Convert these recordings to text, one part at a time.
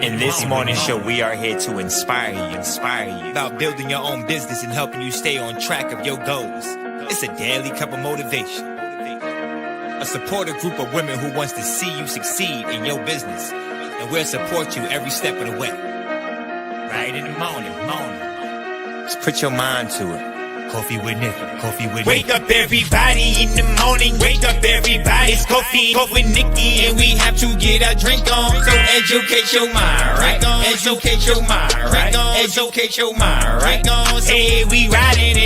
In this morning show, we are here to inspire you about building your own business and helping you stay on track of your goals. It's a daily cup of motivation. A supportive group of women who wants to see you succeed in your business. And we'll support you every step of the way. Right in the morning. Just put your mind to it. Coffee with Nikkie. Wake up everybody in the morning. Wake up everybody. It's coffee with Nikkie, and we have to get our drink on. So educate your mind, right? Educate your mind, right? Educate your mind, right? Hey, we riding,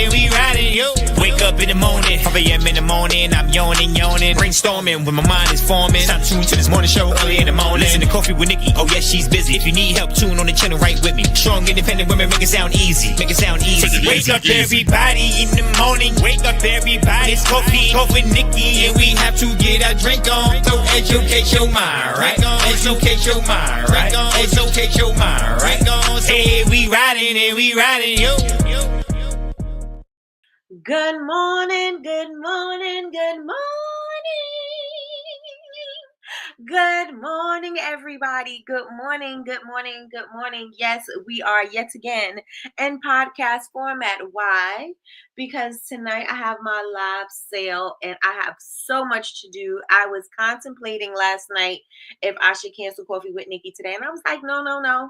yo. Wake up in the morning, 5 a.m. in the morning. I'm yawning, brainstorming when my mind is forming. Time to tune to this morning show early in the morning. Listen to Coffee with Nikkie. Oh yes, she's busy. If you need help, tune on the channel right with me. Strong, independent women make it sound easy. Take it Wake up everybody in the morning. Wake up everybody. It's coffee with Nikkie, and we have to get our drink on. So educate your mind, right? Educate your mind, right? Educate your mind, right? Hey, we riding, yo. Good morning. Good morning, everybody. Good morning. Yes, we are yet again in podcast format. Why? Because tonight I have my live sale and I have so much to do. I was contemplating last night if I should cancel Coffee with Nikkie today. And I was like, no.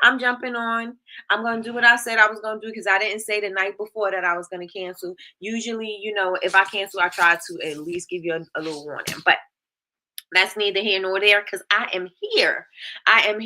I'm jumping on. I'm going to do what I said I was going to do because I didn't say the night before that I was going to cancel. Usually, if I cancel, I try to at least give you a little warning. But that's neither here nor there because I am here. I am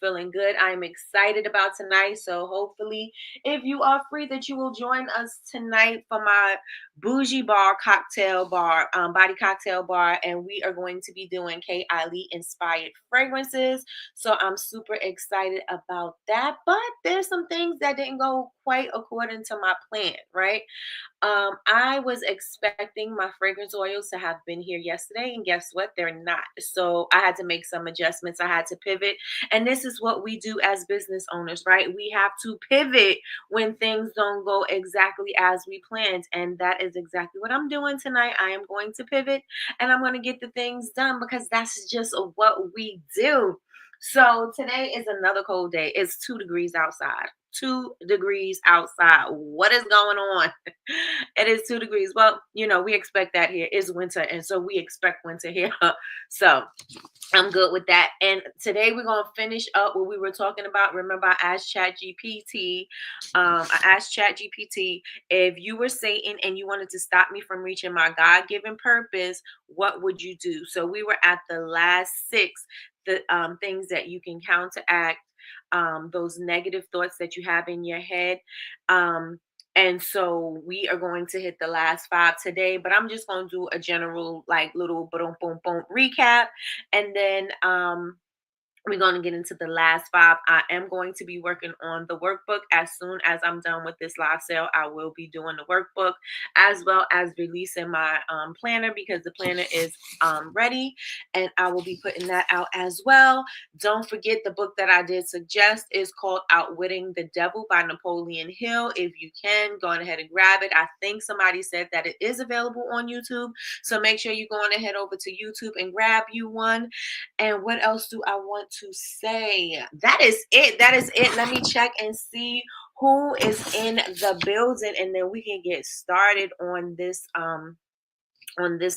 feeling good. I am excited about tonight. So hopefully, if you are free, that you will join us tonight for my bougie bar cocktail bar, body cocktail bar. And we are going to be doing K.I.L.E. inspired fragrances. So I'm super excited about that. But there's some things that didn't go quite according to my plan, right? I was expecting my fragrance oils to have been here yesterday, and guess what? They're not. So I had to make some adjustments. I had to pivot. And this is what we do as business owners, right? We have to pivot when things don't go exactly as we planned. And that is exactly what I'm doing tonight. I am going to pivot and I'm going to get the things done because that's just what we do. So today is another cold day. It's 2 degrees outside. 2 degrees outside. What is going on? It is 2 degrees. Well, we expect that here. It's winter, and so we expect winter here. So I'm good with that. And today we're going to finish up what we were talking about. Remember, I asked ChatGPT. If you were Satan and you wanted to stop me from reaching my God-given purpose, what would you do? So we were at the last 6 things that you can counteract those negative thoughts that you have in your head. And so we are going to hit the last 5 today, but I'm just going to do a general, little boom, boom, boom recap. And then, we're going to get into the last 5. I am going to be working on the workbook. As soon as I'm done with this live sale, I will be doing the workbook as well as releasing my planner because the planner is ready and I will be putting that out as well. Don't forget the book that I did suggest is called Outwitting the Devil by Napoleon Hill. If you can, go on ahead and grab it. I think somebody said that it is available on YouTube. So make sure you go on ahead over to YouTube and grab you one. And what else do I want to say? That is it. Let me check and see who is in the building, and then we can get started on this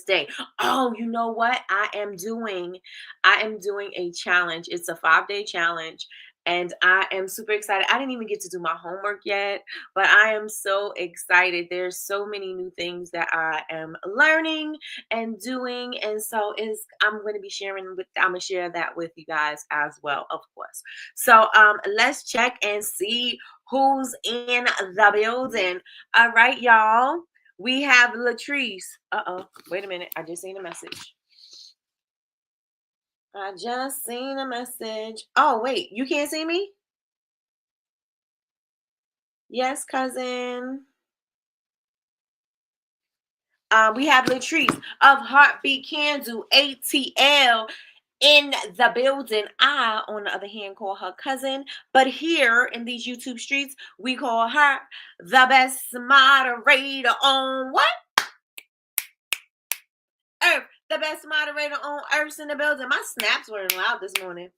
day. Oh, you know what? I am doing a challenge. It's a 5-day challenge. And I am super excited. I didn't even get to do my homework yet, but I am so excited. There's so many new things that I am learning and doing. And so I'm going to share that with you guys as well, of course. So let's check and see who's in the building. All right, y'all. We have Latrice. Wait a minute. I just seen a message. Oh, wait. You can't see me? Yes, cousin. We have Latrice of Heartbeat Candle ATL in the building. I, on the other hand, call her cousin. But here in these YouTube streets, we call her the best moderator on what? Earth. The best moderator on Earth's in the building. My snaps weren't loud this morning.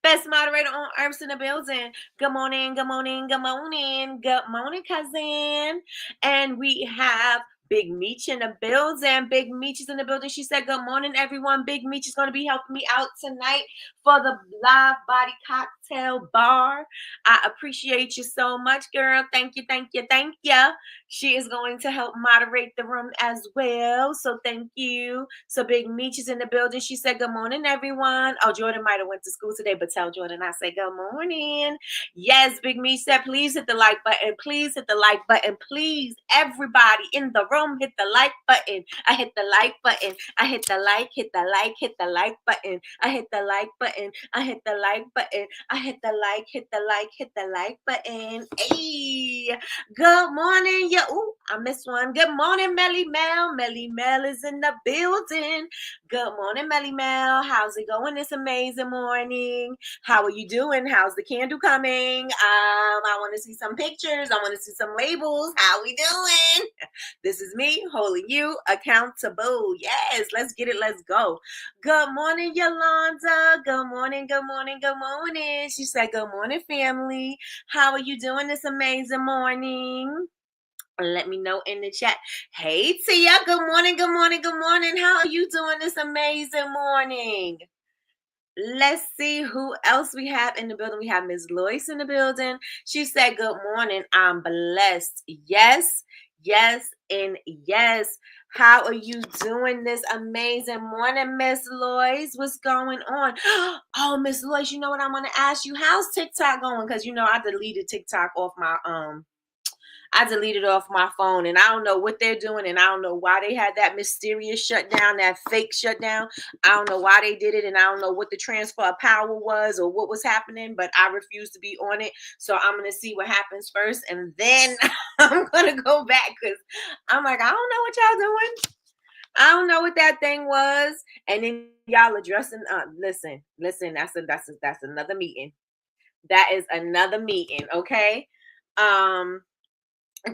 Best moderator on Earth's in the building. Good morning, good morning, good morning, good morning, cousin. And we have Big Meech in the building. Big Meech is in the building. She said, good morning, everyone. Big Meech is going to be helping me out tonight for the Live Body Cocktail Bar. I appreciate you so much, girl. Thank you, thank you, thank you. She is going to help moderate the room as well. So thank you. So Big Meech is in the building. She said, good morning, everyone. Oh, Jordan might have went to school today, but tell Jordan I say good morning. Yes, Big Meech said, please hit the like button. Please hit the like button. Please, everybody in the room, hit the like button. I hit the like button. I hit the like, hit the like, hit the like button. I hit the like button. I hit the like button. I hit the like, hit the like, hit the like button. Hey, good morning. Yeah, ooh, I missed one. Good morning, Melly Mel. Melly Mel is in the building. Good morning, Melly Mel. How's it going this amazing morning? How are you doing? How's the candle coming? I want to see some pictures. I want to see some labels. How we doing? This is me holding you accountable. Yes, let's get it. Let's go. Good morning, Yolanda. Good morning, good morning, good morning. She said, good morning, family. How are you doing this amazing morning? Let me know in the chat. Hey, Tia. Good morning, good morning, good morning. How are you doing this amazing morning? Let's see who else we have in the building. We have Ms. Lois in the building. She said, good morning. I'm blessed. Yes, yes, and yes. How are you doing this amazing morning, Miss Lois? What's going on? Oh, Miss Lois, you know what I'm going to ask you? How's TikTok going? Because, you know, I deleted TikTok off my phone, and I don't know what they're doing, and I don't know why they had that mysterious shutdown, that fake shutdown. I don't know why they did it, and I don't know what the transfer of power was or what was happening, but I refuse to be on it. So I'm going to see what happens first, and then I'm going to go back, because I'm like, I don't know what y'all doing. I don't know what that thing was. And then y'all addressing, listen, that's another meeting. That is another meeting, okay?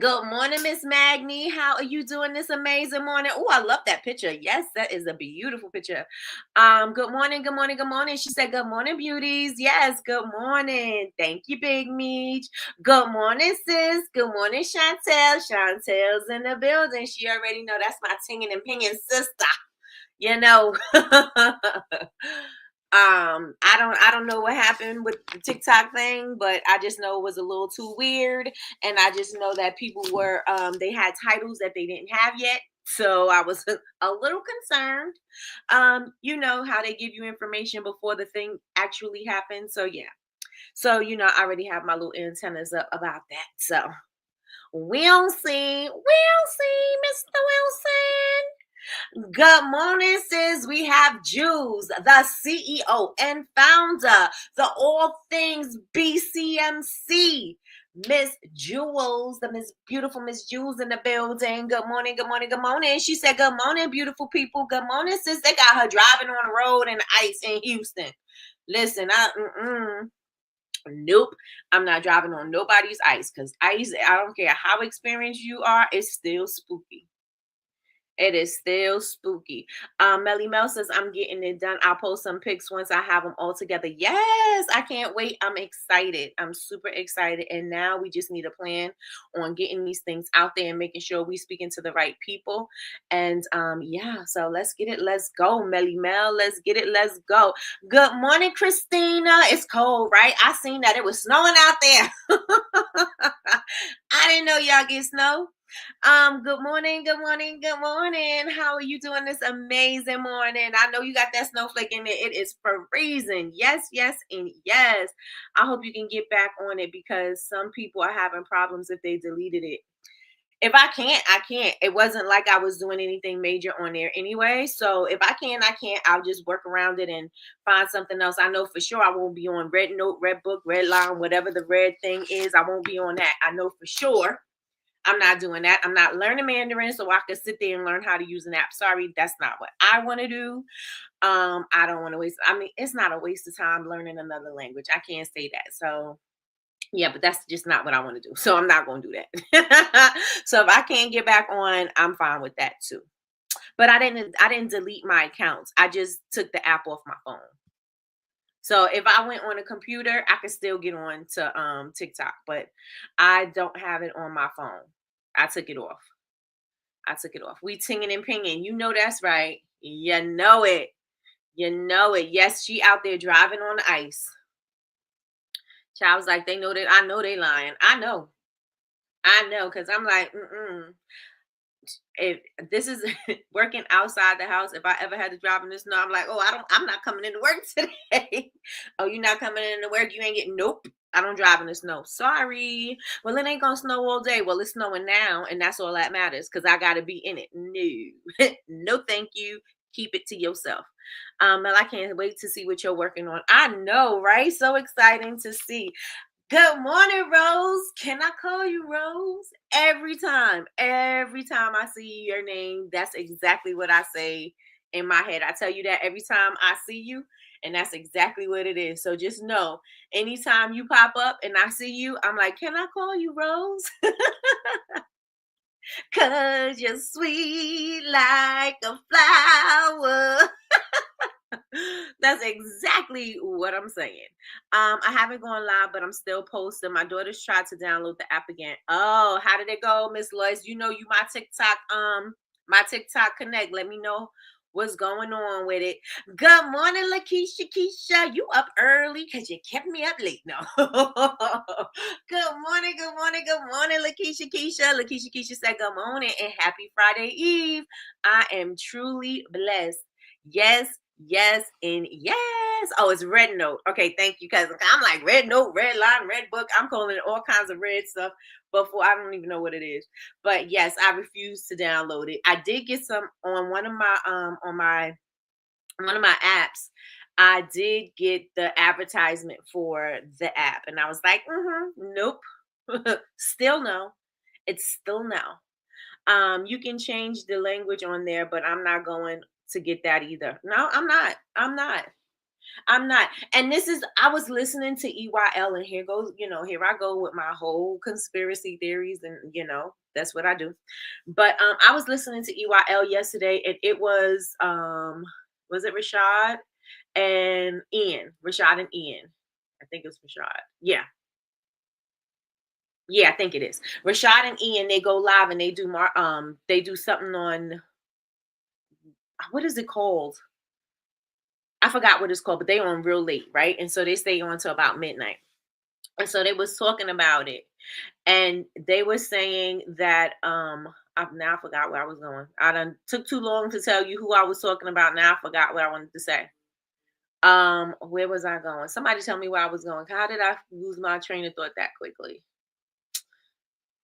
Good morning, Miss Magnie. How are you doing this amazing morning? Oh, I love that picture. Yes, that is a beautiful picture. Good morning, good morning, good morning. She said, good morning, beauties. Yes, good morning. Thank you, Big Meech. Good morning, sis. Good morning, Chantel. Chantel's in the building. She already know that's my tinging and pinging sister. You know. I don't know what happened with the TikTok thing, but I just know it was a little too weird, and I just know that people were they had titles that they didn't have yet, so I was a little concerned. You know how they give you information before the thing actually happens, so yeah. So you know I already have my little antennas up about that. So we'll see, Mr. Wilson. Good morning, sis. We have Jules, the CEO and founder, the All Things BCMC. Miss Jules, the beautiful Miss Jules in the building. Good morning, good morning, good morning. She said, good morning, beautiful people. Good morning, sis. They got her driving on the road in the ice in Houston. Listen, nope, I'm not driving on nobody's ice, because ice, I don't care how experienced you are, it's still spooky. It is still spooky. Melly Mel says, I'm getting it done. I'll post some pics once I have them all together. Yes, I can't wait. I'm excited. I'm super excited. And now we just need a plan on getting these things out there and making sure we speaking to the right people. And yeah, so let's get it. Let's go, Melly Mel. Let's get it. Let's go. Good morning, Christina. It's cold, right? I seen that it was snowing out there. I didn't know y'all get snow. Good morning, good morning, good morning. How are you doing this amazing morning? I know you got that snowflake in there. It is freezing. Yes, yes, and yes. I hope you can get back on it, because some people are having problems if they deleted it. If I can't, I can't. It wasn't like I was doing anything major on there anyway. So if I can, I can't. I'll just work around it and find something else. I know for sure I won't be on Red Note, Red Book, Red Line, whatever the red thing is. I won't be on that. I know for sure. I'm not doing that. I'm not learning Mandarin so I can sit there and learn how to use an app. Sorry, that's not what I want to do. I don't want to waste. I mean, it's not a waste of time learning another language. I can't say that. So yeah, but that's just not what I want to do. So I'm not going to do that. So if I can't get back on, I'm fine with that too. But I didn't delete my accounts. I just took the app off my phone. So if I went on a computer, I could still get on to TikTok, but I don't have it on my phone. I took it off. I took it off. We tinging and pinging. You know that's right. You know it. You know it. Yes, she out there driving on the ice. Child was like, they know that I know they lying. I know. I know, because I'm like, if this is working outside the house, if I ever had to drive in the snow, I'm like, oh, I'm not coming into work today. Oh, you're not coming into work? You ain't getting, nope. I don't drive in the snow. Sorry. Well, it ain't gonna snow all day. Well, it's snowing now, and that's all that matters because I gotta be in it. No, no, thank you. Keep it to yourself. Well, I can't wait to see what you're working on. I know, right? So exciting to see. Good morning, Rose. Can I call you Rose? Every time I see your name, that's exactly what I say in my head. I tell you that every time I see you, and that's exactly what it is. So just know, anytime you pop up and I see you, I'm like, can I call you Rose? Cause you're sweet like a flower. That's exactly what I'm saying. I haven't gone live, but I'm still posting. My daughter's tried to download the app again. Oh, how did it go, Miss Lois? You know you my TikTok connect. Let me know what's going on with it. Good morning, Lakeisha Keisha. You up early because you kept me up late. No. Good morning, Lakeisha Keisha. Lakeisha Keisha said good morning and happy Friday Eve. I am truly blessed. Yes, yes, and yes. Oh, it's red note. Okay, thank you, cousin. I'm like red note, red line, red book. I'm calling it all kinds of red stuff before I don't even know what it is. But yes, I refuse to download it. I did get some on one of my apps. I did get the advertisement for the app, and I was like, nope. Still no. It's still no. You can change the language on there, but I'm not going to get that either. No, I'm not. I'm not. And this is, I was listening to EYL, and here goes, here I go with my whole conspiracy theories, and that's what I do. But I was listening to EYL yesterday, and it was it Rashad and Ian? Rashad and Ian. I think it's Rashad. Yeah. Yeah, I think it is. Rashad and Ian, they go live and they do something on, what is it called? I forgot what it's called, but they on real late, right? And so they stay on till about midnight. And so they was talking about it. And they were saying that I now forgot where I was going. I done took too long to tell you who I was talking about. Now I forgot what I wanted to say. Where was I going? Somebody tell me where I was going. How did I lose my train of thought that quickly?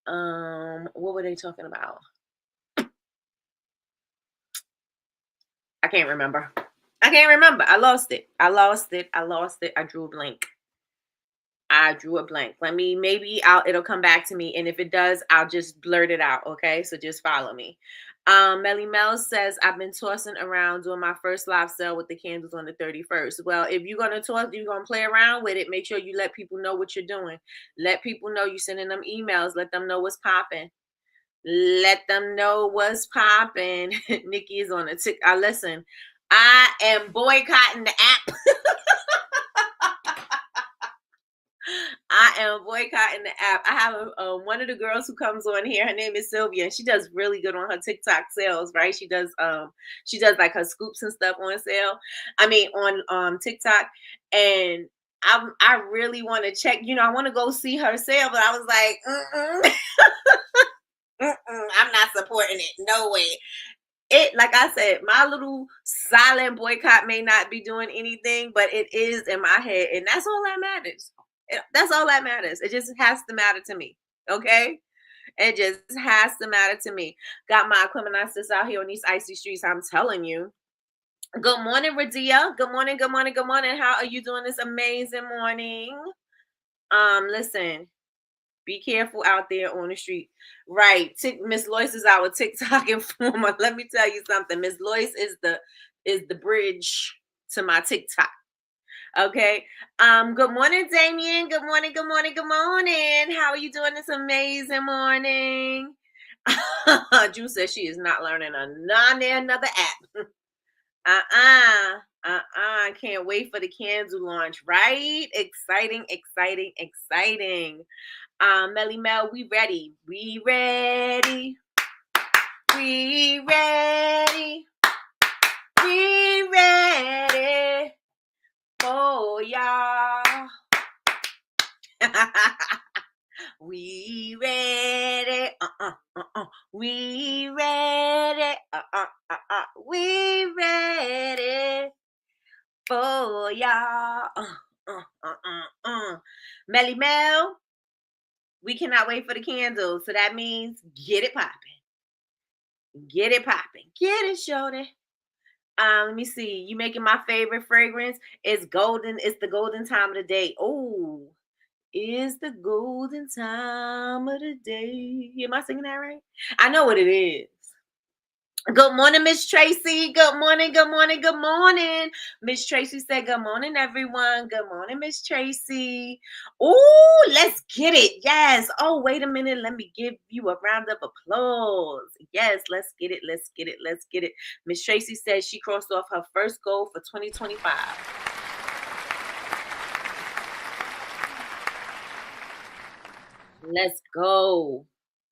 What were they talking about? I can't remember. I lost it. I drew a blank. It'll come back to me. And if it does, I'll just blurt it out. Okay. So just follow me. Melly Mel says, I've been tossing around doing my first live sale with the candles on the 31st. Well, if you're going to play around with it, make sure you let people know what you're doing. Let people know you're sending them emails. Let them know what's popping. Let them know what's popping. Nikki is on the tick. Listen, I am boycotting the app. I am boycotting the app. I have one of the girls who comes on here. Her name is Sylvia, and she does really good on her TikTok sales. Right? She does like her scoops and stuff on sale. I mean on TikTok, and I really want to check. I want to go see her sale, but I was like, I'm not supporting it. No way. Like I said, my little silent boycott may not be doing anything, but it is in my head, and that's all that matters. That's all that matters. It just has to matter to me. Okay? It just has to matter to me. Got my equipment out here on these icy streets. I'm telling you. Good morning, Radia. Good morning. How are you doing this amazing morning? Listen, be careful out there on the street. Right. Miss Lois is our TikTok informer. Let me tell you something. Miss Lois is the bridge to my TikTok. Okay. Good morning, Damien. Good morning. How are you doing this amazing morning? Drew says she is not learning another app. I can't wait for the candle launch, right? Exciting, exciting, exciting. Melly Mel, we ready. We ready. We ready. We ready for y'all. We ready. We ready. We ready for y'all. Melly Mel, we cannot wait for the candles. So that means get it popping. Get it popping. Get it, shorty. Let me see. You making my favorite fragrance. It's golden. It's the golden time of the day. Oh, is the golden time of the day. Am I singing that right? I know what it is. Good morning, Miss Tracy. Good morning, good morning, good morning. Miss Tracy said, good morning, everyone. Good morning, Miss Tracy. Oh, let's get it. Yes. Oh, wait a minute. Let me give you a round of applause. Yes, let's get it. Let's get it. Let's get it. Miss Tracy said she crossed off her first goal for 2025. Let's go.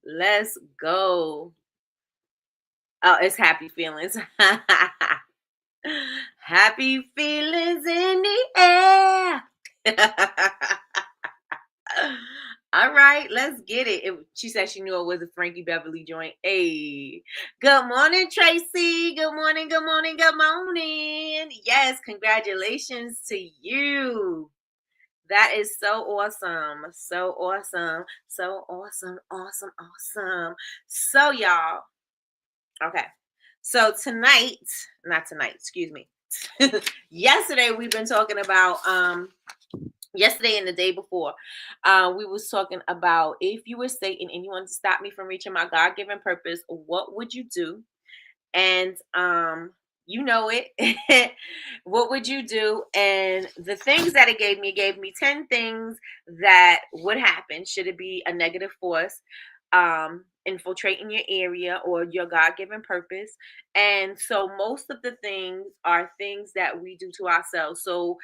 Let's go. Oh, it's happy feelings. Happy feelings in the air. All right, let's get it. She said she knew it was a Frankie Beverly joint. Hey, good morning, Tracy. Good morning, good morning, good morning. Yes, congratulations to you. That is so awesome. So awesome. So awesome. Awesome. Awesome. So, y'all. Okay. So not tonight, excuse me. Yesterday we've been talking about yesterday and the day before, we was talking about if you were Satan and you wanted to stop me from reaching my God-given purpose, what would you do? And you know it. What would you do? And the things that it gave me 10 things that would happen should it be a negative force infiltrating your area or your God-given purpose. And so most of the things are things that we do to ourselves. So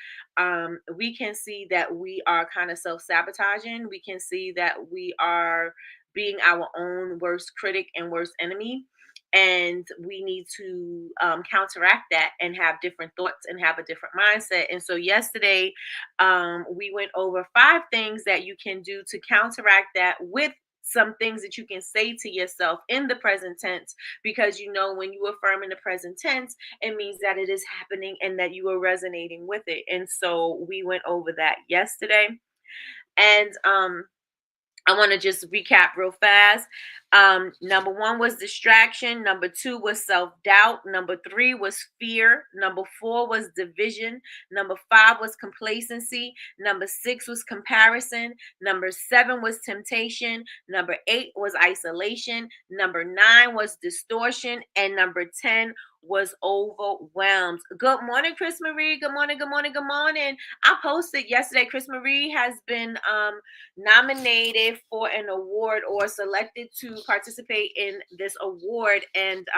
we can see that we are kind of self-sabotaging. We can see that we are being our own worst critic and worst enemy, and we need to counteract that and have different thoughts and have a different mindset. And so yesterday we went over 5 things that you can do to counteract that, with some things that you can say to yourself in the present tense, because you know when you affirm in the present tense, it means that it is happening and that you are resonating with it. And so we went over that yesterday. And I want to just recap real fast. Number 1 was distraction. Number 2 was self-doubt. Number 3 was fear. Number 4 was division. Number 5 was complacency. Number 6 was comparison. Number 7 was temptation. Number 8 was isolation. Number 9 was distortion. And number 10 was overwhelmed. Good morning, Chris Marie. Good morning, good morning, good morning. I posted yesterday. Chris Marie has been nominated for an award or selected to participate in this award, and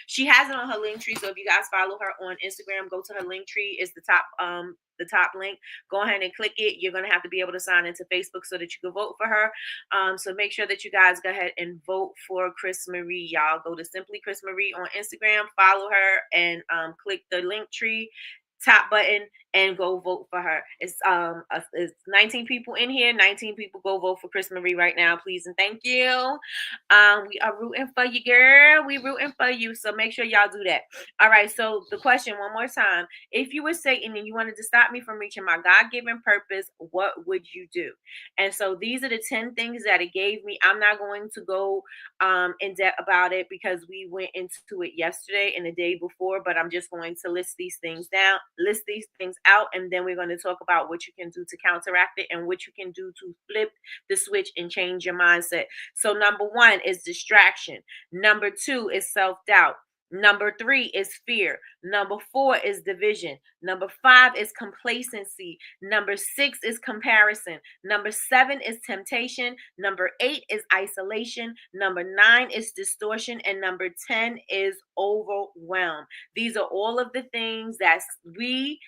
she has it on her link tree. So if you guys follow her on Instagram, go to her link tree. It's the top link. Go ahead and click it. You're going to have to be able to sign into Facebook so that you can vote for her. So make sure that you guys go ahead and vote for Chris Marie. Y'all go to Simply Chris Marie on Instagram, follow her, and click the link tree top button and go vote for her. It's 19 people in here. 19 people. Go vote for Chris Marie right now, please and thank you. We are rooting for you, girl. We rooting for you. So make sure y'all do that. All right. So the question one more time: if you were Satan and you wanted to stop me from reaching my God-given purpose, what would you do? And so these are the 10 things that it gave me. I'm not going to go in depth about it because we went into it yesterday and the day before, but I'm just going to list these things out, and then we're going to talk about what you can do to counteract it and what you can do to flip the switch and change your mindset. So number 1 is distraction. Number 2 is self-doubt. Number 3 is fear. Number 4 is division. Number 5 is complacency. Number 6 is comparison. Number 7 is temptation. Number 8 is isolation. Number 9 is distortion. And number 10 is overwhelm. These are all of the things that we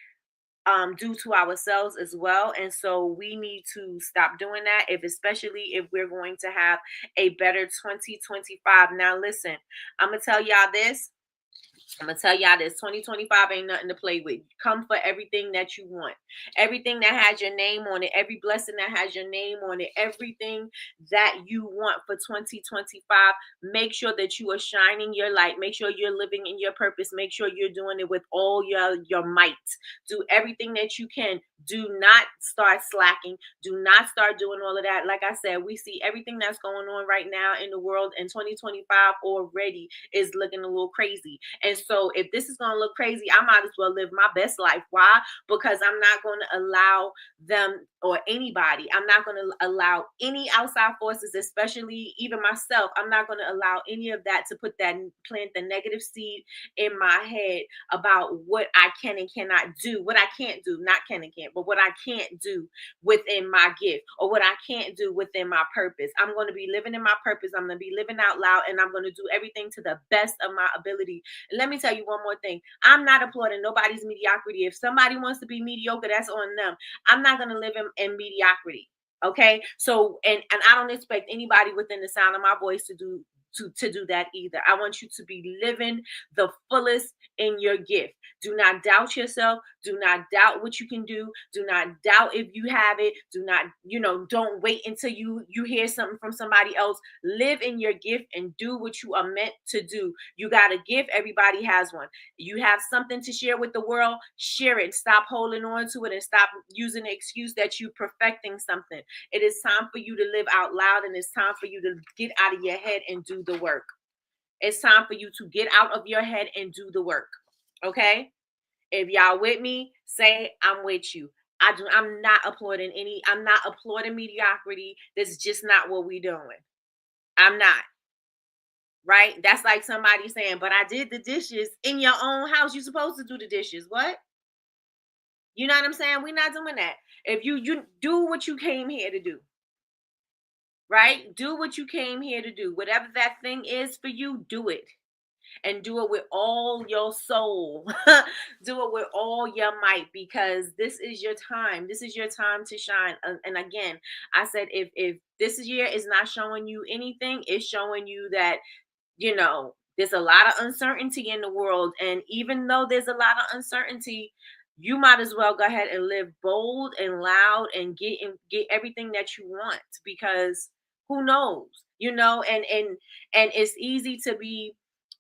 do to ourselves as well. And so we need to stop doing that, especially if we're going to have a better 2025. Now, listen, I'm going to tell y'all this. 2025 ain't nothing to play with. Come for everything that you want. Everything that has your name on it, every blessing that has your name on it, everything that you want for 2025. Make sure that you are shining your light. Make sure you're living in your purpose. Make sure you're doing it with all your might. Do everything that you can. Do not start slacking. Do not start doing all of that. Like I said, we see everything that's going on right now in the world, and 2025 already is looking a little crazy. And so if this is going to look crazy, I might as well live my best life. Why? Because I'm not going to allow them or anybody, I'm not going to allow any outside forces, especially even myself. I'm not going to allow any of that to plant the negative seed in my head about what I can and cannot do, what I can't do, not can and can't, but what I can't do within my gift, or what I can't do within my purpose. I'm going to be living in my purpose. I'm going to be living out loud, and I'm going to do everything to the best of my ability. And let me tell you one more thing. I'm not applauding nobody's mediocrity. If somebody wants to be mediocre, that's on them. I'm not going to live in mediocrity. Okay. So, and I don't expect anybody within the sound of my voice to do that either. I want you to be living the fullest in your gift. Do not doubt yourself. Do not doubt what you can do. Do not doubt if you have it. Do not, don't wait until you hear something from somebody else. Live in your gift and do what you are meant to do. You got a gift. Everybody has one. You have something to share with the world. Share it. Stop holding on to it and stop using the excuse that you're perfecting something. It is time for you to live out loud, and it's time for you to get out of your head and do the work. It's time for you to get out of your head and do the work. Okay? If y'all with me, say I'm with you. I'm not applauding mediocrity. That's just not what we doing. I'm not. Right? That's like somebody saying, but I did the dishes in your own house. You're supposed to do the dishes. What? You know what I'm saying? We're not doing that. If you do what you came here to do. Right? Do what you came here to do. Whatever that thing is for you, do it. And do it with all your soul. Do it with all your might, because this is your time. This is your time to shine. And again, I said, if this year is not showing you anything, it's showing you that, there's a lot of uncertainty in the world. And even though there's a lot of uncertainty, you might as well go ahead and live bold and loud and get everything that you want, because who knows, and it's easy to be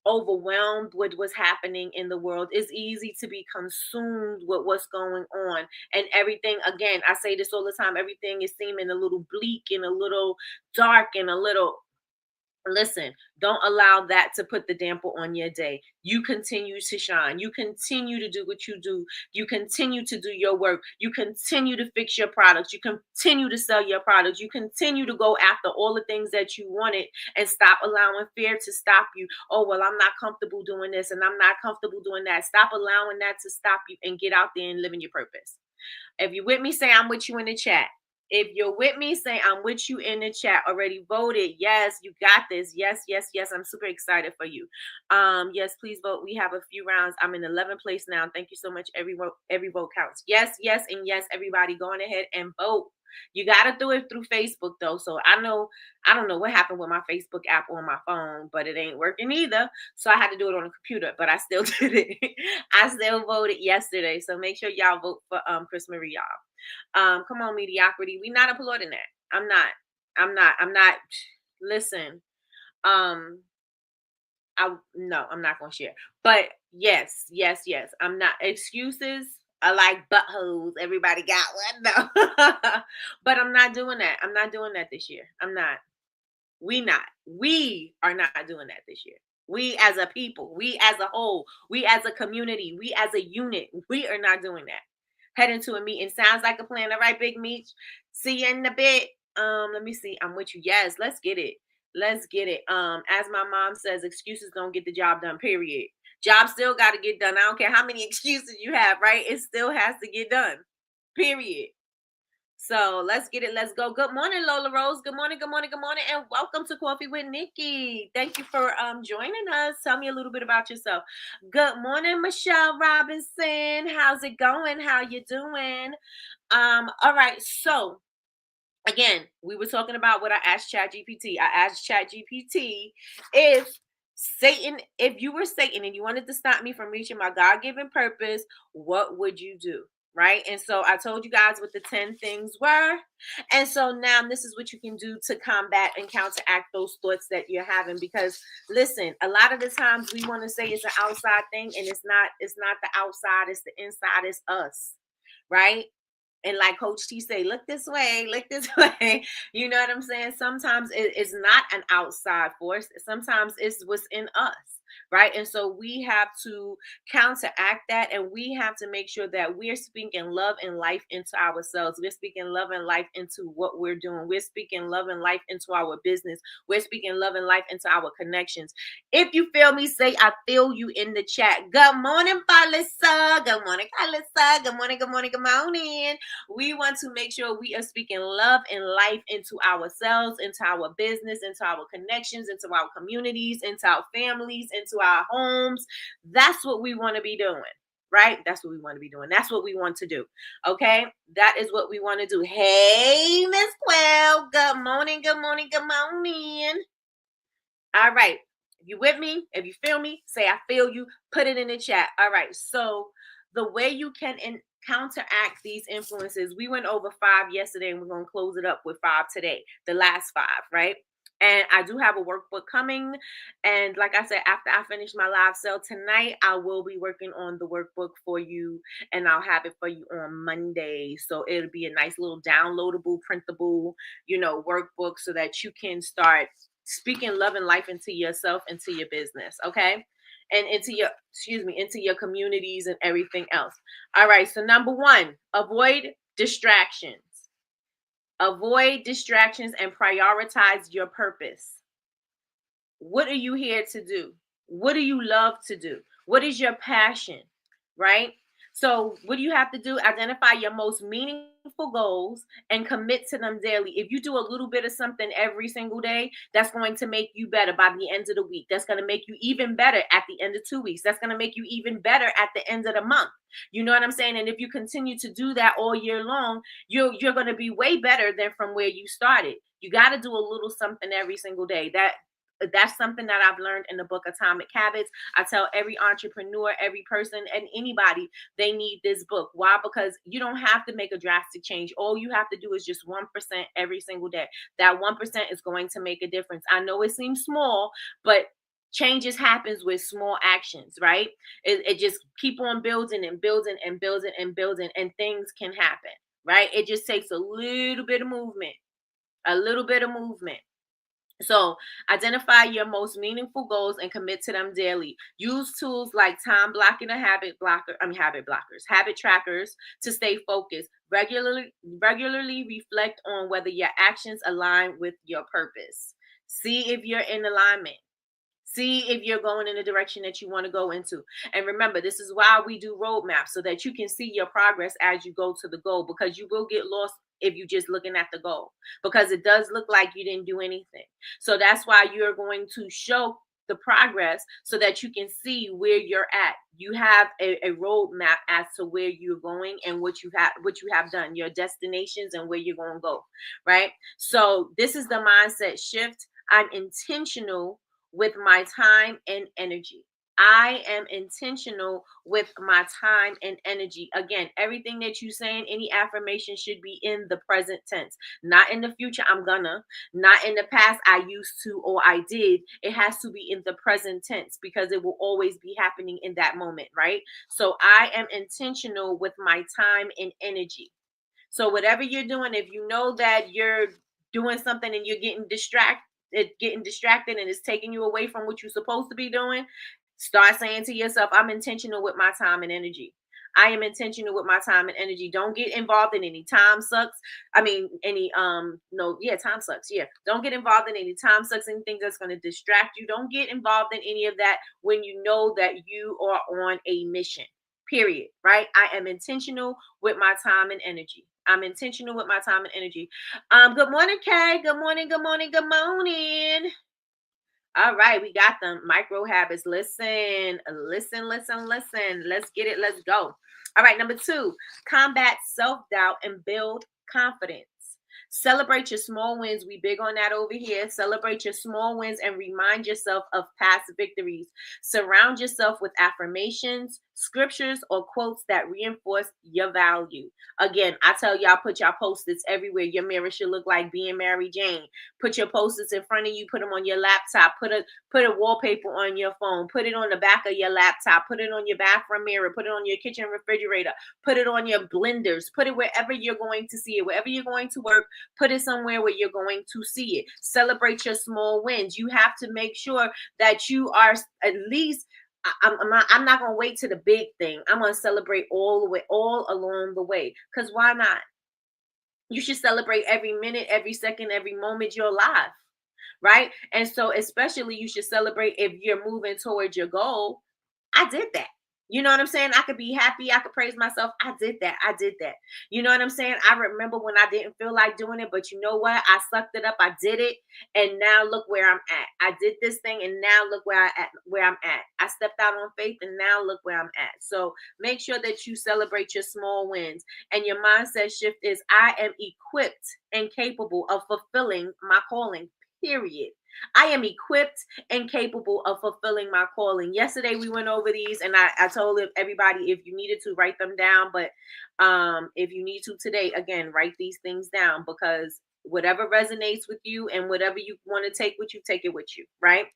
overwhelmed with what's happening in the world. It's easy to be consumed with what's going on, and everything. Again, I say this all the time, everything is seeming a little bleak and a little dark and a little. Listen, don't allow that to put the damper on your day. You continue to shine. You continue to do what you do. You continue to do your work. You continue to fix your products. You continue to sell your products. You continue to go after all the things that you wanted, and stop allowing fear to stop you. Oh, well, I'm not comfortable doing this and I'm not comfortable doing that. Stop allowing that to stop you, and get out there and live in your purpose. If you're with me, say I'm with you in the chat. If you're with me, say I'm with you in the chat. Already voted. Yes, you got this. Yes, yes, yes. I'm super excited for you. Yes, please vote. We have a few rounds. I'm in 11th place now. Thank you so much. Every vote counts. Yes, yes, and yes, everybody going ahead and vote. You got to do it through Facebook though. So I don't know what happened with my Facebook app on my phone, but it ain't working either. So I had to do it on a computer, but I still did it. I still voted yesterday. So make sure y'all vote for Chris Marie, y'all. Come on, mediocrity. We not applauding that. I'm not. Listen, I'm not gonna share. But yes. I'm not. Excuses are like buttholes. Everybody got one. No. But I'm not doing that. I'm not doing that this year. I'm not. We are not doing that this year. We as a people, we as a whole, we as a community, we as a unit, we are not doing that. Heading to a meeting. Sounds like a plan. All right, Big Meech. See you in a bit. Let me see. I'm with you. Yes, let's get it. Let's get it. As my mom says, excuses don't get the job done, period. Job still got to get done. I don't care how many excuses you have, right? It still has to get done, period. So let's get it. Let's go. Good morning, Lola Rose. Good morning, good morning, good morning, and welcome to Coffee with Nikki. Thank you for joining us. Tell me a little bit about yourself. Good morning, Michelle Robinson. How's it going? How you doing? All right, so again, we were talking about what I asked ChatGPT. I asked ChatGPT if you were Satan and you wanted to stop me from reaching my God-given purpose, what would you do? Right. And so I told you guys what the 10 things were. And so now this is what you can do to combat and counteract those thoughts that you're having. Because listen, a lot of the times we want to say it's an outside thing, and it's not the outside, it's the inside, it's us. Right. And like Coach T say, look this way, look this way. You know what I'm saying? Sometimes it's not an outside force. Sometimes it's what's in us, right? And so we have to counteract that, and we have to make sure that we're speaking love and life into ourselves. We're speaking love and life into what we're doing. We're speaking love and life into our business. We're speaking love and life into our connections. If you feel me, say I feel you in the chat. Good morning, Palisa. Good morning, Palisa. Good morning, good morning, good morning. We want to make sure we are speaking love and life into ourselves, into our business, into our connections, into our communities, into our families, into our homes. That's what we want to be doing, right? That's what we want to be doing. That's what we want to do. Okay. That is what we want to do. Hey, Miss Quell. Good morning. Good morning. Good morning. All right. If you with me, if you feel me, say I feel you, put it in the chat. All right. So the way you can counteract these influences, we went over 5 yesterday and we're going to close it up with 5 today, the last 5, right? And I do have a workbook coming. And like I said, after I finish my live sale tonight, I will be working on the workbook for you, and I'll have it for you on Monday. So it'll be a nice little downloadable, printable, workbook so that you can start speaking love and life into yourself, into your business, okay? And into your communities and everything else. All right, so number 1, avoid distractions. Avoid distractions and prioritize your purpose. What are you here to do? What do you love to do? What is your passion, right? So what do you have to do? Identify your most meaningful goals and commit to them daily. If you do a little bit of something every single day, that's going to make you better by the end of the week. That's going to make you even better at the end of 2 weeks. That's going to make you even better at the end of the month. You know what I'm saying? And if you continue to do that all year long, you're going to be way better than from where you started. You got to do a little something every single day. That's something that I've learned in the book Atomic Habits. I tell every entrepreneur, every person, and anybody, they need this book. Why? Because you don't have to make a drastic change. All you have to do is just 1% every single day. That 1% is going to make a difference. I know it seems small, but changes happens with small actions, right? It just keep on building and building and building and building, and things can happen, right? It just takes a little bit of movement, a little bit of movement. So identify your most meaningful goals and commit to them daily. Use tools like time blocking or habit trackers to stay focused. Regularly reflect on whether your actions align with your purpose. See if you're in alignment. See if you're going in the direction that you want to go into. And remember, this is why we do roadmaps, so that you can see your progress as you go to the goal, because you will get lost if you're just looking at the goal, because it does look like you didn't do anything. So that's why you're going to show the progress so that you can see where you're at. You have a roadmap as to where you're going and what you have done, your destinations and where you're going to go, right? So this is the mindset shift. I'm intentional with my time and energy. I am intentional with my time and energy. Again, everything that you're saying, any affirmation should be in the present tense, not in the future. I'm gonna, not in the past. I used to, or I did. It has to be in the present tense, because it will always be happening in that moment, right? So I am intentional with my time and energy. So whatever you're doing, if you know that you're doing something and you're getting distracted, and it's taking you away from what you're supposed to be doing, start saying to yourself, I'm intentional with my time and energy. I am intentional with my time and energy. Don't get involved in any time sucks. Time sucks. Yeah. Don't get involved in any time sucks, anything that's going to distract you. Don't get involved in any of that when you know that you are on a mission. Period. Right? I am intentional with my time and energy. I'm intentional with my time and energy. Good morning, Kay. Good morning, good morning, good morning. All right, we got them micro habits. Listen. Let's get it. Let's go. All right, number 2, combat self-doubt and build confidence. Celebrate your small wins. We big on that over here. Celebrate your small wins and remind yourself of past victories. Surround yourself with affirmations, scriptures, or quotes that reinforce your value. Again, I tell y'all, put y'all post-its everywhere. Your mirror should look like being Mary Jane. Put your post-its in front of you. Put them on your laptop. Put a wallpaper on your phone. Put it on the back of your laptop. Put it on your bathroom mirror. Put it on your kitchen refrigerator. Put it on your blenders. Put it wherever you're going to see it. Wherever you're going to work, put it somewhere where you're going to see it. Celebrate your small wins. You have to make sure that you are at least, I'm not going to wait to the big thing. I'm going to celebrate all along the way. Because why not? You should celebrate every minute, every second, every moment you're alive. Right? And so especially you should celebrate if you're moving towards your goal. I did that. You know what I'm saying? I could be happy. I could praise myself. I did that. You know what I'm saying? I remember when I didn't feel like doing it, but you know what? I sucked it up. I did it. And now look where I'm at. I did this thing and now look where I'm at. I stepped out on faith and now look where I'm at. So make sure that you celebrate your small wins. And your mindset shift is I am equipped and capable of fulfilling my calling. Period. I am equipped and capable of fulfilling my calling. Yesterday we went over these and I told everybody if you needed to write them down, but if you need to today, again, write these things down because whatever resonates with you and whatever you want to take with you, take it with you, right?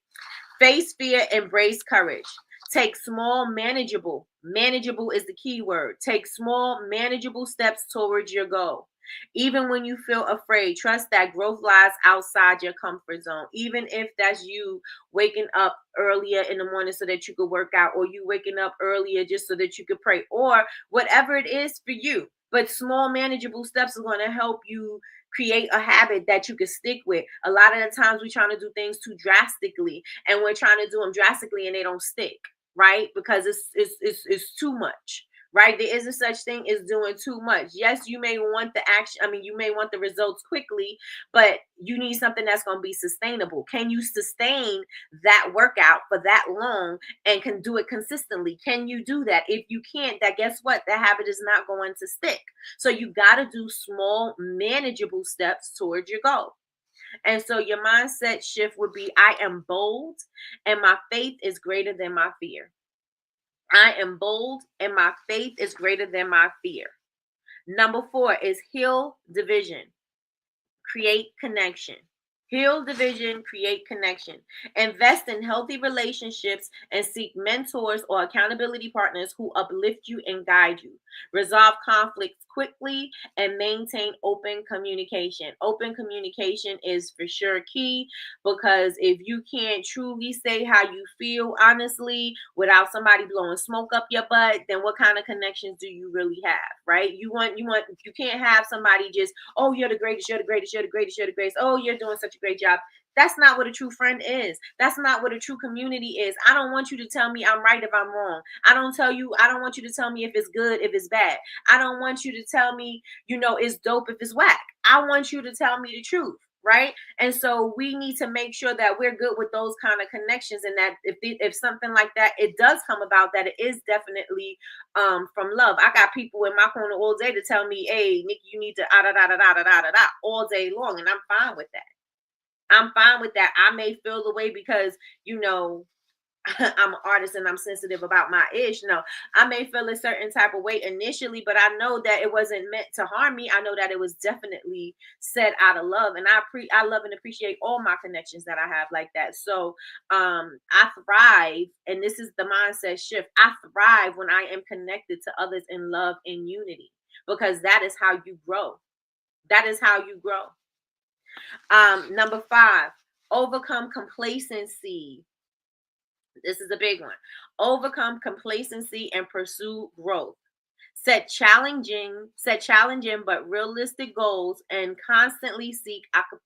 Face fear, embrace courage. Take small, manageable is the key word. Take small, manageable steps towards your goal. Even when you feel afraid, trust that growth lies outside your comfort zone. Even if that's you waking up earlier in the morning so that you could work out, or you waking up earlier just so that you could pray, or whatever it is for you. But small, manageable steps are going to help you create a habit that you can stick with. A lot of the times we're trying to do things too drastically, and we're trying to do them drastically and they don't stick, right? Because it's too much. Right? There isn't such thing as doing too much. Yes, you may want the action. You may want the results quickly, but you need something that's going to be sustainable. Can you sustain that workout for that long and can do it consistently? Can you do that? If you can't, that guess what? The habit is not going to stick. So you got to do small, manageable steps towards your goal. And so your mindset shift would be, I am bold and my faith is greater than my fear. I am bold and my faith is greater than my fear. Number 4 is heal division, create connection. Heal division, create connection. Invest in healthy relationships and seek mentors or accountability partners who uplift you and guide you. Resolve conflicts quickly and maintain open communication. Open communication is for sure key, because if you can't truly say how you feel honestly without somebody blowing smoke up your butt, then what kind of connections do you really have, right? You can't have somebody just, oh, you're the greatest, you're the greatest, you're the greatest, you're the greatest. Oh, you're doing such a great job. That's not what a true friend is. That's not what a true community is. I don't want you to tell me I'm right if I'm wrong. I don't want you to tell me if it's good, if it's bad. I don't want you to tell me, it's dope if it's whack. I want you to tell me the truth. Right? And so we need to make sure that we're good with those kind of connections, and that if something like that, it does come about, that it is definitely from love. I got people in my corner all day to tell me, hey, Nikki, you need to all day long, and I'm fine with that. I may feel the way because, I'm an artist and I'm sensitive about my ish. No, I may feel a certain type of way initially, but I know that it wasn't meant to harm me. I know that it was definitely said out of love, and I love and appreciate all my connections that I have like that. So I thrive, and this is the mindset shift. I thrive when I am connected to others in love and unity, because that is how you grow. That is how you grow. Number 5, overcome complacency. This is a big one. Overcome complacency and pursue growth. Set challenging but realistic goals and constantly seek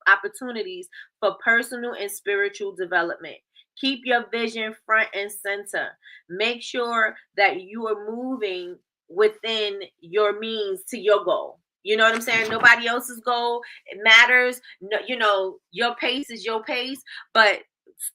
opportunities for personal and spiritual development. Keep your vision front and center. Make sure that you are moving within your means to your goal. You know what I'm saying? Nobody else's goal it matters. No, your pace is your pace, but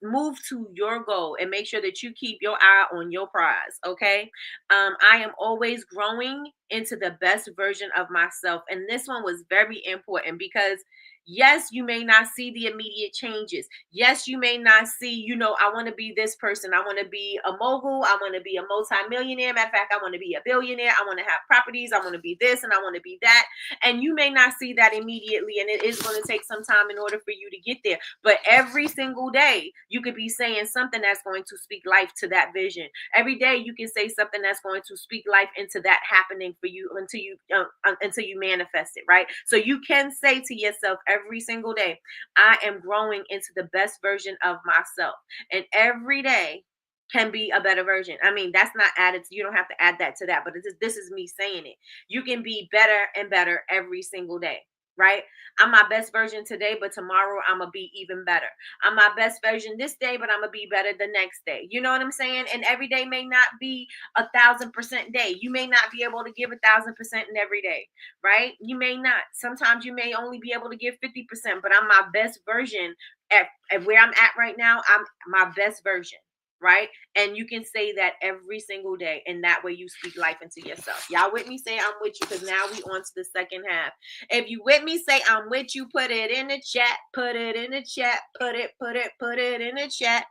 move to your goal and make sure that you keep your eye on your prize. Okay. I am always growing into the best version of myself. And this one was very important because yes, you may not see the immediate changes. Yes, you may not see, I want to be this person. I want to be a mogul. I want to be a multimillionaire. Matter of fact, I want to be a billionaire. I want to have properties. I want to be this and I want to be that. And you may not see that immediately. And it is going to take some time in order for you to get there. But every single day, you could be saying something that's going to speak life to that vision. Every day, you can say something that's going to speak life into that happening for you until you manifest it, right? So you can say to yourself every single day, I am growing into the best version of myself. And every day can be a better version. I mean, that's not added. You don't have to add that to that, but this is me saying it. You can be better and better every single day, right? I'm my best version today, but tomorrow I'm going to be even better. I'm my best version this day, but I'm going to be better the next day. You know what I'm saying? And every day may not be 1,000% day. You may not be able to give 1,000% in every day, right? You may not. Sometimes you may only be able to give 50%, but I'm my best version at where I'm at right now. I'm my best version. Right. And you can say that every single day. And that way you speak life into yourself. Y'all with me? Say I'm with you, because now we on to the second half. If you with me, say I'm with you. Put it in the chat. Put it in the chat. Put it in the chat.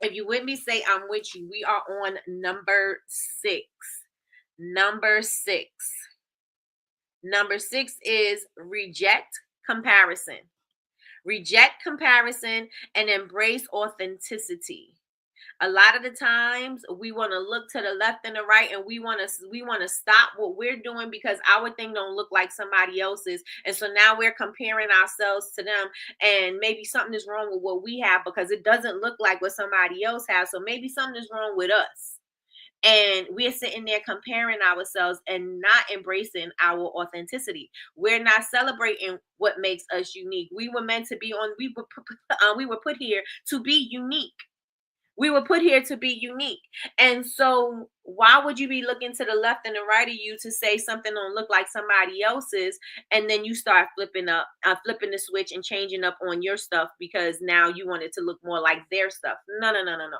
If you with me, say I'm with you. We are on number 6. Number 6. Number 6 is reject comparison. Reject comparison and embrace authenticity. A lot of the times we want to look to the left and the right, and we want to stop what we're doing because our thing don't look like somebody else's. And so now we're comparing ourselves to them, and maybe something is wrong with what we have because it doesn't look like what somebody else has. So maybe something is wrong with us. And we're sitting there comparing ourselves and not embracing our authenticity. We're not celebrating what makes us unique. We were meant to be on. We were put here to be unique. We were put here to be unique. And so why would you be looking to the left and the right of you to say something don't look like somebody else's, and then you start flipping the switch and changing up on your stuff because now you want it to look more like their stuff? No, no, no, no, no.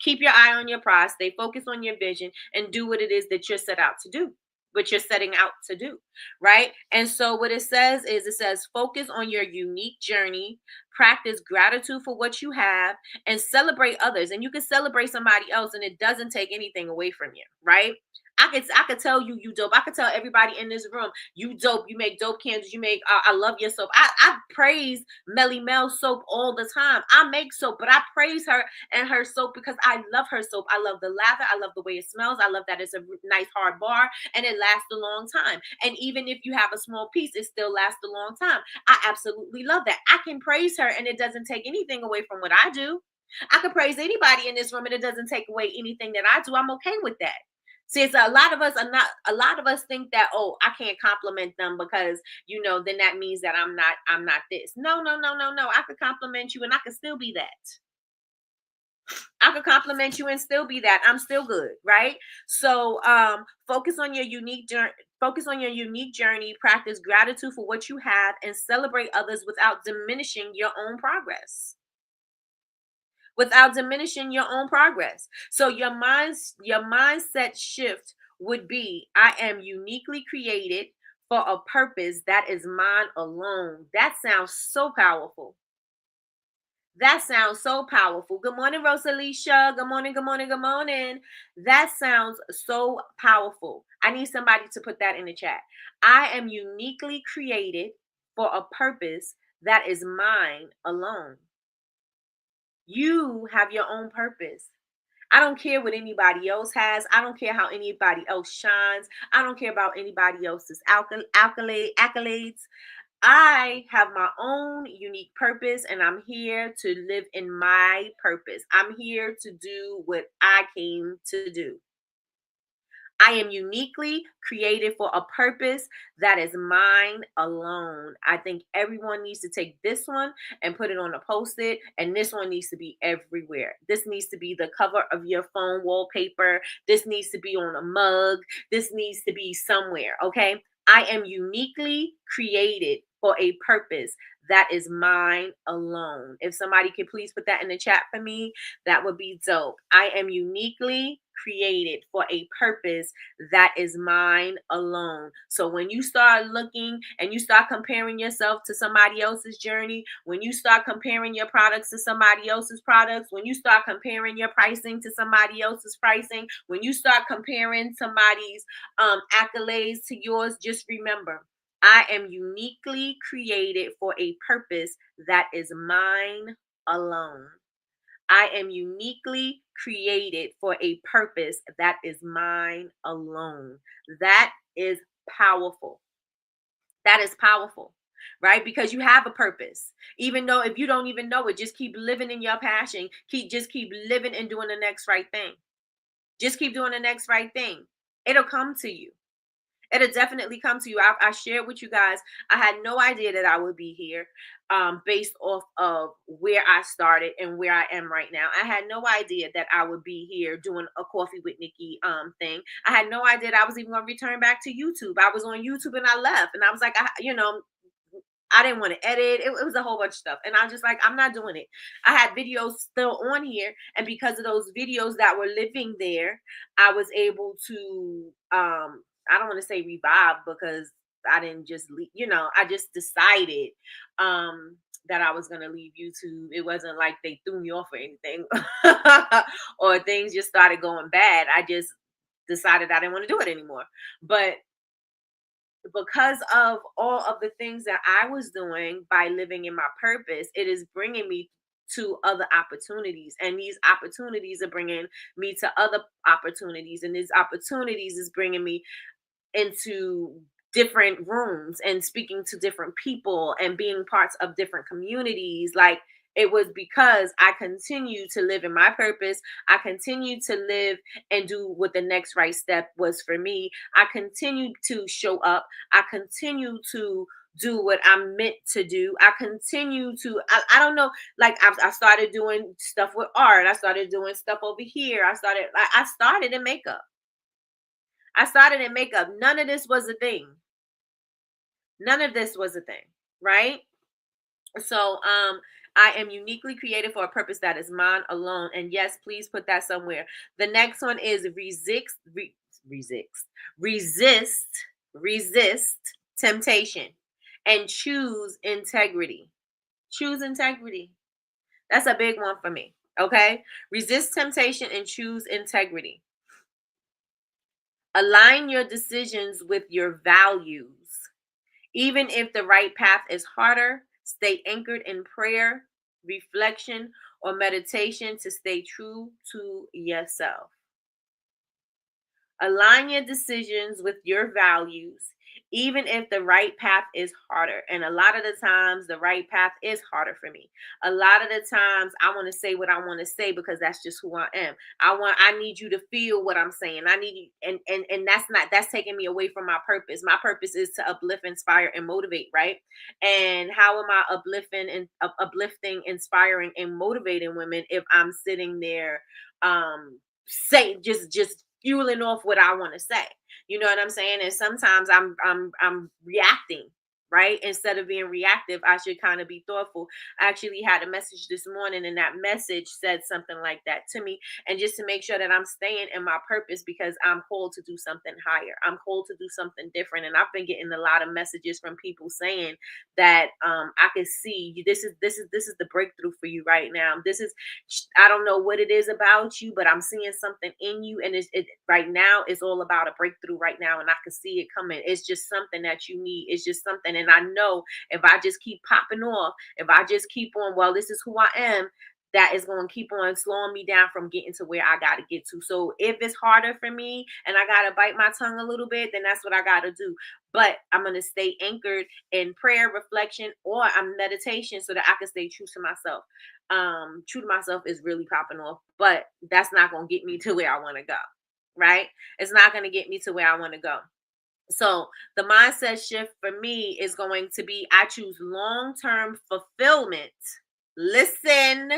Keep your eye on your prize, stay focused on your vision, and do what it is that you're set out to do, what you're setting out to do, right? And so what it says is, it says, focus on your unique journey, practice gratitude for what you have, and celebrate others. And you can celebrate somebody else, and it doesn't take anything away from you, right? I could tell you dope. I could tell everybody in this room you dope. You make dope candles. You make I love your soap. I praise Melly Mel soap all the time. I make soap, but I praise her and her soap because I love her soap. I love the lather. I love the way it smells. I love that it's a nice hard bar and it lasts a long time. And even if you have a small piece, it still lasts a long time. I absolutely love that. I can praise her and it doesn't take anything away from what I do. I could praise anybody in this room and it doesn't take away anything that I do. I'm okay with that. See, it's a lot of us think that, oh, I can't compliment them because, then that means that I'm not this. No, no, no, no, no. I could compliment you and I could still be that. I could compliment you and still be that. I'm still good, right? So focus on your unique journey. Focus on your unique journey, practice gratitude for what you have, and celebrate others without diminishing your own progress. Without diminishing your own progress. So your mindset shift would be, I am uniquely created for a purpose that is mine alone. That sounds so powerful. That sounds so powerful. Good morning, Rosalicia. Good morning, good morning, good morning. That sounds so powerful. I need somebody to put that in the chat. I am uniquely created for a purpose that is mine alone. You have your own purpose. I don't care what anybody else has. I don't care how anybody else shines. I don't care about anybody else's accolades. I have my own unique purpose, and I'm here to live in my purpose. I'm here to do what I came to do. I am uniquely created for a purpose that is mine alone. I think everyone needs to take this one and put it on a post-it, and this one needs to be everywhere. This needs to be the cover of your phone wallpaper. This needs to be on a mug. This needs to be somewhere, okay? I am uniquely created for a purpose that is mine alone. If somebody could please put that in the chat for me, that would be dope. I am uniquely created for a purpose that is mine alone. So when you start looking and you start comparing yourself to somebody else's journey, when you start comparing your products to somebody else's products, when you start comparing your pricing to somebody else's pricing, when you start comparing somebody's accolades to yours, just remember, I am uniquely created for a purpose that is mine alone. I am uniquely created for a purpose that is mine alone. That is powerful. That is powerful, right? Because you have a purpose. Even though if you don't even know it, just keep living in your passion. Keep living and doing the next right thing. Just keep doing the next right thing. It'll come to you. It'll definitely come to you. I shared with you guys, I had no idea that I would be here based off of where I started and where I am right now. I had no idea that I would be here doing a coffee with Nikki thing. I had no idea that I was even going to return back to YouTube. I was on YouTube and I left, and I was like, I didn't want to edit. It was a whole bunch of stuff. And I'm just like, I'm not doing it. I had videos still on here. And because of those videos that were living there, I was able to, I don't want to say revive, because I didn't just leave, I just decided that I was going to leave YouTube. It wasn't like they threw me off or anything or things just started going bad. I just decided I didn't want to do it anymore. But because of all of the things that I was doing by living in my purpose, it is bringing me to other opportunities, and these opportunities are bringing me to other opportunities, and these opportunities is bringing me into different rooms and speaking to different people and being parts of different communities. Like, it was because I continue to live in my purpose. I continue to live and do what the next right step was for me. I continue to show up. I continue to do what I'm meant to do. I continue to, I don't know, like I started doing stuff with art. I started doing stuff over here. I started in makeup. I started in makeup. None of this was a thing. None of this was a thing, right? So, I am uniquely created for a purpose that is mine alone. And yes, please put that somewhere. The next one is resist temptation and choose integrity. Choose integrity. That's a big one for me. Okay. Resist temptation and choose integrity. Align your decisions with your values. Even if the right path is harder, stay anchored in prayer, reflection, or meditation to stay true to yourself. Align your decisions with your values, even if the right path is harder. And a lot of the times, the right path is harder for me. A lot of the times, I want to say what I want to say because that's just who I am. I need you to feel what I'm saying. I need you, and that's taking me away from my purpose. My purpose is to uplift, inspire, and motivate, right? And how am I uplifting, inspiring, and motivating women if I'm sitting there, say just fueling off what I want to say. You know what I'm saying? And sometimes I'm reacting, right? Instead of being reactive, I should kind of be thoughtful. I actually had a message this morning, and that message said something like that to me. And just to make sure that I'm staying in my purpose, because I'm called to do something higher. I'm called to do something different. And I've been getting a lot of messages from people saying that I can see this is the breakthrough for you right now. I don't know what it is about you, but I'm seeing something in you, and it right now it's all about a breakthrough right now, and I can see it coming. It's just something that you need. It's just something, and I know if I just keep popping off, if I just keep on, well, this is who I am, that is going to keep on slowing me down from getting to where I got to get to. So if it's harder for me and I got to bite my tongue a little bit, then that's what I got to do. But I'm going to stay anchored in prayer, reflection, or meditation so that I can stay true to myself. True to myself is really popping off, but that's not going to get me to where I want to go. right? It's not going to get me to where I want to go. So the mindset shift for me is going to be I choose long-term fulfillment. Listen,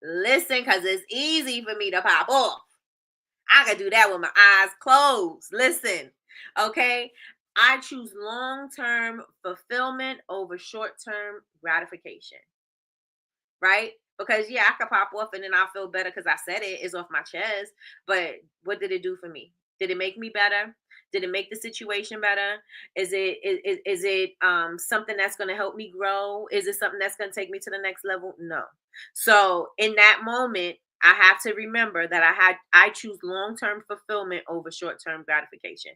listen, because it's easy for me to pop off. I can do that with my eyes closed. Listen, okay? I choose long-term fulfillment over short-term gratification, right? Because yeah, I could pop off and then I'll feel better because I said it. It's off my chest. But what did it do for me? Did it make me better? Did it make the situation better? Is it something that's going to help me grow? Is it something that's going to take me to the next level? No. So in that moment, I have to remember that I choose long-term fulfillment over short-term gratification.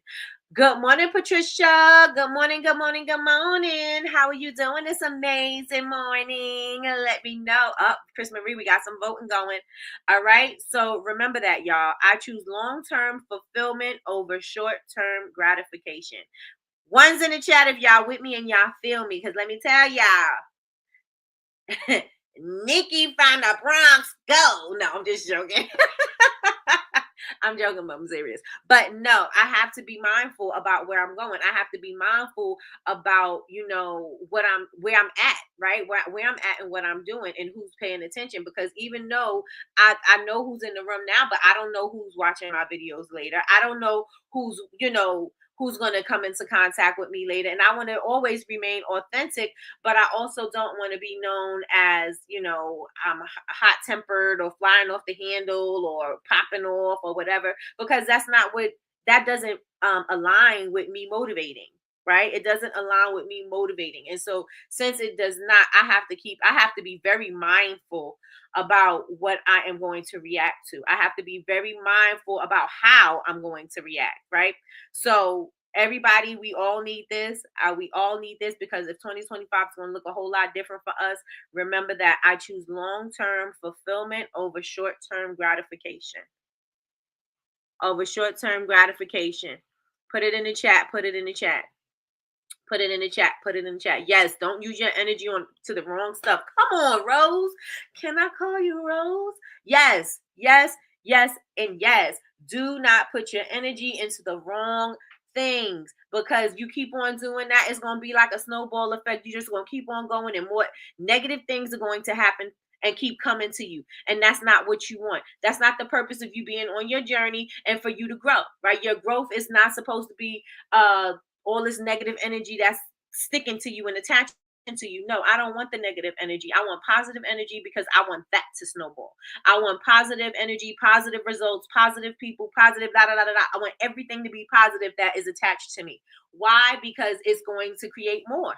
Good morning, Patricia. Good morning, good morning, good morning. How are you doing this amazing morning? Let me know. Chris Marie, we got some voting going. All right. So remember that, y'all. I choose long-term fulfillment over short-term gratification. One's in the chat if y'all with me and y'all feel me. Because let me tell y'all, Nikki from the Bronx, go. No, I'm just joking. I'm joking, but I'm serious. But no, I have to be mindful about where I'm going. I have to be mindful about, where I'm at, right? Where I'm at and what I'm doing and who's paying attention. Because even though I know who's in the room now, but I don't know who's watching my videos later. I don't know who's going to come into contact with me later. And I want to always remain authentic, but I also don't want to be known as, I'm hot tempered or flying off the handle or popping off or whatever, because that doesn't align with me motivating. Right? It doesn't align with me motivating. And so since it does not, I have to be very mindful about what I am going to react to. I have to be very mindful about how I'm going to react, right? So everybody, we all need this. We all need this, because if 2025 is going to look a whole lot different for us, remember that I choose long-term fulfillment over short-term gratification. Over short-term gratification. Put it in the chat. Put it in the chat. Put it in the chat. Put it in the chat. Yes, don't use your energy on to the wrong stuff. Come on, Rose. Can I call you Rose? Yes, yes, yes, and yes. Do not put your energy into the wrong things, because you keep on doing that, it's going to be like a snowball effect. You're just going to keep on going, and more negative things are going to happen and keep coming to you. And that's not what you want. That's not the purpose of you being on your journey and for you to grow, right? Your growth is not supposed to be all this negative energy that's sticking to you and attaching to you. No, I don't want the negative energy. I want positive energy, because I want that to snowball. I want positive energy, positive results, positive people, positive da da da da da. I want everything to be positive that is attached to me. Why? Because it's going to create more.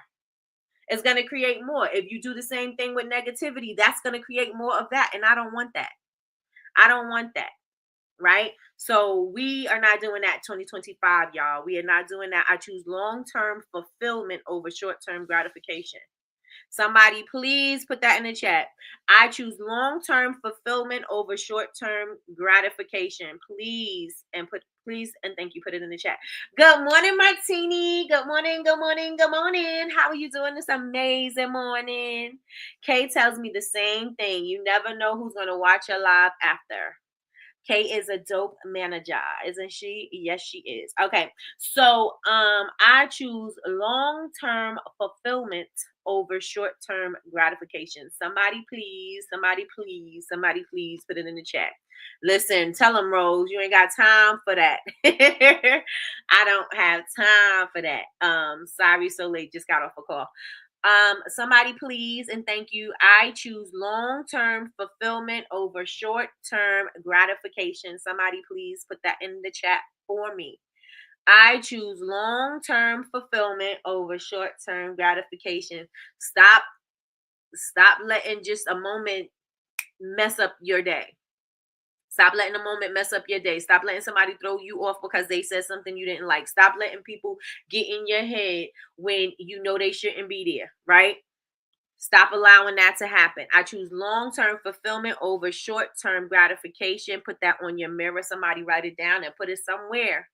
It's going to create more. If you do the same thing with negativity, that's going to create more of that. And I don't want that. I don't want that. Right? So we are not doing that 2025, y'all. We are not doing that. I choose long-term fulfillment over short-term gratification. Somebody please put that in the chat. I choose long-term fulfillment over short-term gratification. Please and thank you. Put it in the chat. Good morning, Martini. Good morning, good morning, good morning. How are you doing this amazing morning? Kay tells me the same thing. You never know who's going to watch your live after. Kay is a dope manager, isn't she? Yes, she is. Okay. So I choose long-term fulfillment over short-term gratification. Somebody please put it in the chat. Listen, tell them, Rose, you ain't got time for that. I don't have time for that. Sorry, so late, just got off a call. Somebody please and thank you. I choose long-term fulfillment over short-term gratification. Somebody please put that in the chat for me. I choose long-term fulfillment over short-term gratification. Stop letting just a moment mess up your day. Stop letting a moment mess up your day. Stop letting somebody throw you off because they said something you didn't like. Stop letting people get in your head when you know they shouldn't be there, right? Stop allowing that to happen. I choose long-term fulfillment over short-term gratification. Put that on your mirror. Somebody write it down and put it somewhere,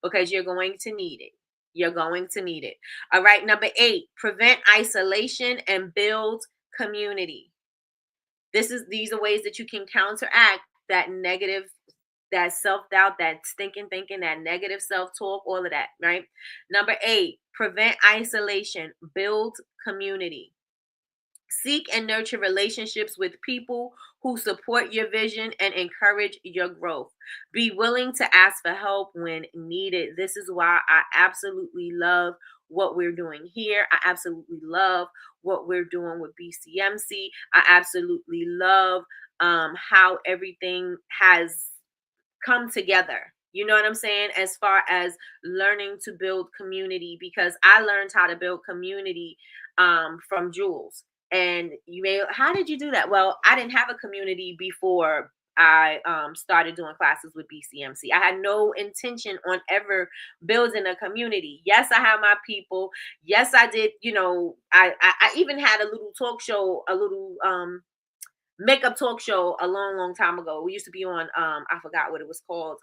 because you're going to need it. You're going to need it. All right, number 8, prevent isolation and build community. These are ways that you can counteract that negative that self-doubt, that stinking thinking, that negative self-talk, all of that, right? Number 8, prevent isolation, build community. Seek and nurture relationships with people who support your vision and encourage your growth. Be willing to ask for help when needed. This is why I absolutely love what we're doing here. I absolutely love what we're doing with BCMC. I absolutely love how everything has come together. You know what I'm saying? As far as learning to build community, because I learned how to build community from Jules. And you may, how did you do that? Well, I didn't have a community before I started doing classes with BCMC. I had no intention on ever building a community. Yes, I have my people. Yes, I did. I even had a little talk show, a little makeup talk show a long, long time ago. We used to be on I forgot what it was called.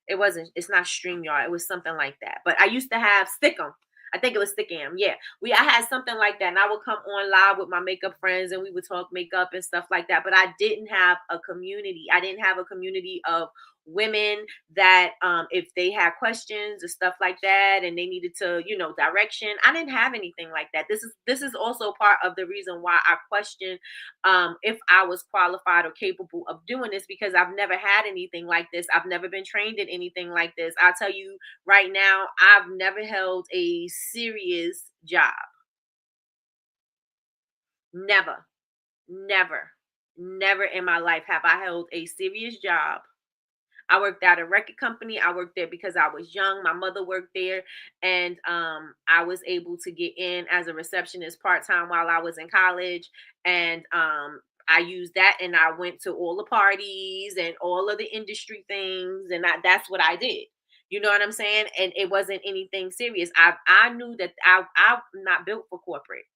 It's not StreamYard, it was something like that. But I used to have Stick'em. I think it was Stick'em. Yeah. I had something like that. And I would come on live with my makeup friends and we would talk makeup and stuff like that. But I didn't have a community. I didn't have a community of women that if they had questions or stuff like that and they needed to, direction. I didn't have anything like that. This is also part of the reason why I question if I was qualified or capable of doing this, because I've never had anything like this. I've never been trained in anything like this. I'll tell you right now, I've never held a serious job. Never, never, never in my life have I held a serious job. I worked at a record company. I worked there because I was young. My mother worked there, and I was able to get in as a receptionist part-time while I was in college. And I used that, and I went to all the parties and all of the industry things, and that's what I did. You know what I'm saying? And it wasn't anything serious. I knew that I'm not built for corporate.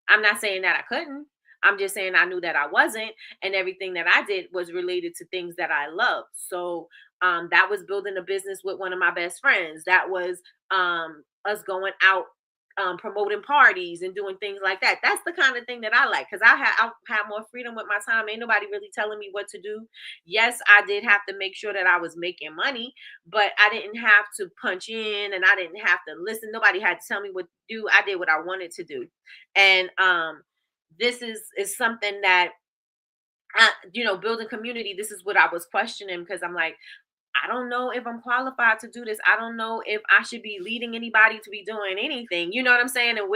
I'm not saying that I couldn't. I'm just saying I knew that I wasn't, and everything that I did was related to things that I loved. So that was building a business with one of my best friends. That was us going out promoting parties and doing things like that. That's the kind of thing that I like, because I have more freedom with my time. Ain't nobody really telling me what to do. Yes, I did have to make sure that I was making money, but I didn't have to punch in and I didn't have to listen. Nobody had to tell me what to do. I did what I wanted to do. And this is something that building community. This is what I was questioning, because I'm like, I don't know if I'm qualified to do this. I don't know if I should be leading anybody to be doing anything. You know what I'm saying? And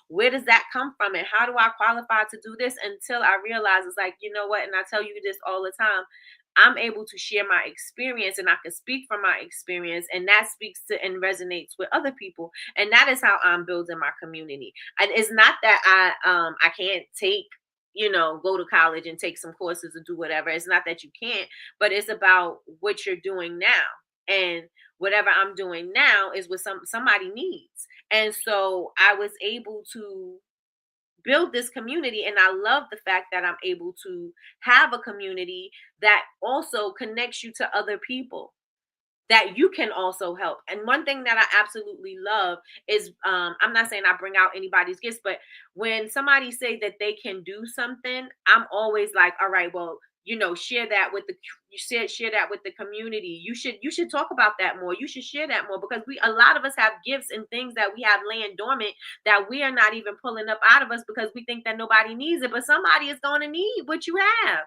where does that come from? And how do I qualify to do this? Until I realize it's like, you know what? And I tell you this all the time. I'm able to share my experience and I can speak from my experience, and that speaks to and resonates with other people. And that is how I'm building my community. And it's not that I can't go to college and take some courses and do whatever. It's not that you can't, but it's about what you're doing now. And whatever I'm doing now is what somebody needs. And so I was able to build this community, and I love the fact that I'm able to have a community that also connects you to other people that you can also help. And one thing that I absolutely love is I'm not saying I bring out anybody's gifts, but when somebody say that they can do something, I'm always like, all right, well, share that with share that with the community. You should talk about that more. You should share that more, because a lot of us have gifts and things that we have laying dormant that we are not even pulling up out of us, because we think that nobody needs it, but somebody is going to need what you have.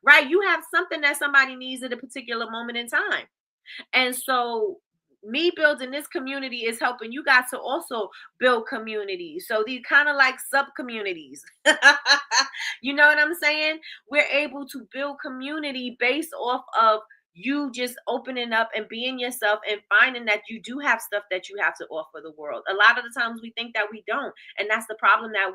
Right? You have something that somebody needs at a particular moment in time. And so me building this community is helping you guys to also build communities. So these kind of like sub communities. You know what I'm saying? We're able to build community based off of you just opening up and being yourself and finding that you do have stuff that you have to offer the world. A lot of the times we think that we don't. And that's the problem, that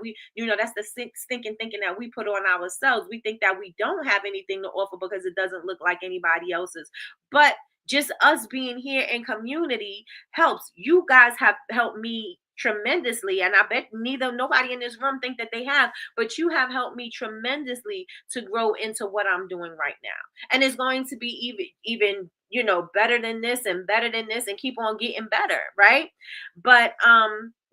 that's the stinking thinking that we put on ourselves. We think that we don't have anything to offer because it doesn't look like anybody else's. But just us being here in community helps. You guys have helped me tremendously, and I bet nobody in this room think that they have, but you have helped me tremendously to grow into what I'm doing right now. And it's going to be even better than this and better than this and keep on getting better, right? But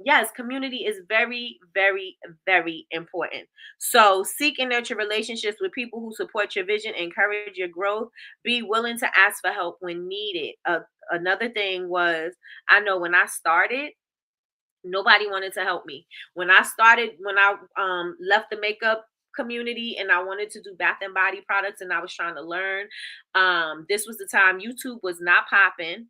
yes, community is very, very, very important. So seek and nurture relationships with people who support your vision, encourage your growth, be willing to ask for help when needed. Another thing was, I know when I started, nobody wanted to help me. When I left the makeup community and I wanted to do bath and body products and I was trying to learn, this was the time YouTube was not popping,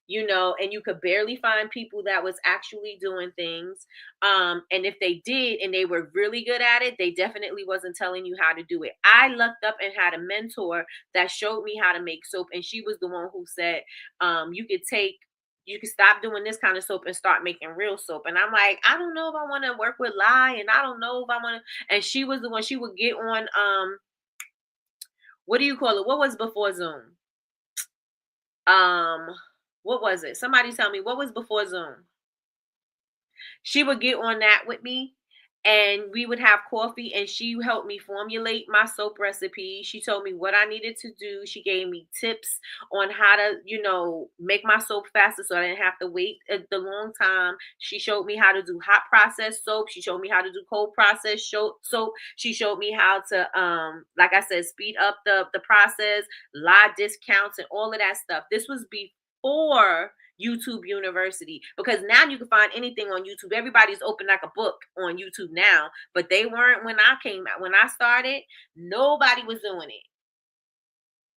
and you could barely find people that was actually doing things. And if they did and they were really good at it, they definitely wasn't telling you how to do it. I looked up and had a mentor that showed me how to make soap, and she was the one who said, you could stop doing this kind of soap and start making real soap. And I'm like, I don't know if I want to work with lye, and I don't know if I want to. And she was the one. She would get on what do you call it? What was before Zoom? Um, what was it? Somebody tell me what was before Zoom. She would get on that with me and we would have coffee, and she helped me formulate my soap recipe. She told me what I needed to do. She gave me tips on how to, make my soap faster so I didn't have to wait the long time. She showed me how to do hot process soap. She showed me how to do cold process soap. She showed me how to, like I said, speed up the process, lot discounts and all of that stuff. This was before YouTube University, because now you can find anything on YouTube. Everybody's open like a book on YouTube now, but they weren't when I came out. When I started, nobody was doing it.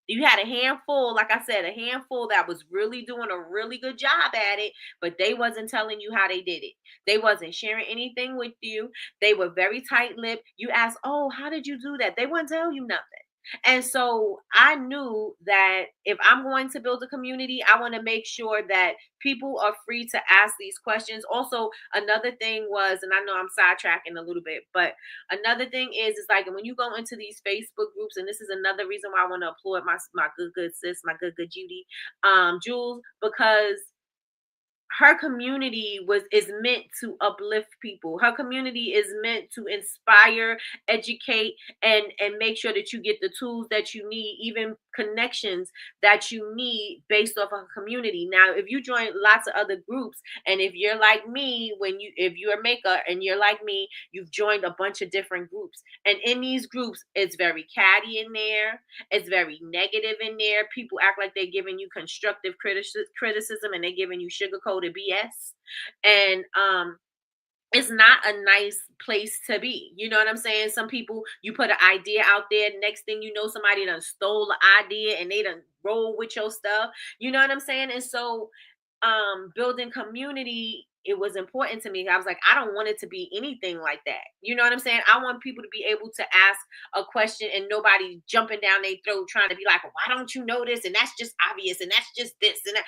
You had a handful, like I said, a handful that was really doing a really good job at it, but they wasn't telling you how they did it. They wasn't sharing anything with you. They were very tight-lipped. You asked, "Oh, how did you do that?" They wouldn't tell you nothing. And so I knew that if I'm going to build a community, I want to make sure that people are free to ask these questions. Also, another thing was, and I know I'm sidetracking a little bit, but another thing is like when you go into these Facebook groups, and this is another reason why I want to applaud my good sis, my good Judy, Jules, because her community is meant to uplift people. Her community is meant to inspire, educate, and make sure that you get the tools that you need, even connections that you need based off of a community. Now, if you join lots of other groups, and if you're like me, if you're a maker and you're like me, you've joined a bunch of different groups. And in these groups, it's very catty in there. It's very negative in there. People act like they're giving you constructive criticism and they're giving you sugar-coated BS. And it's not a nice place to be. You know what I'm saying? Some people, you put an idea out there, next thing you know, somebody done stole the idea and they done roll with your stuff. You know what I'm saying? And so building community, it was important to me. I was like, I don't want it to be anything like that. You know what I'm saying? I want people to be able to ask a question and nobody jumping down their throat trying to be like, why don't you know this? And that's just obvious. And that's just this and that.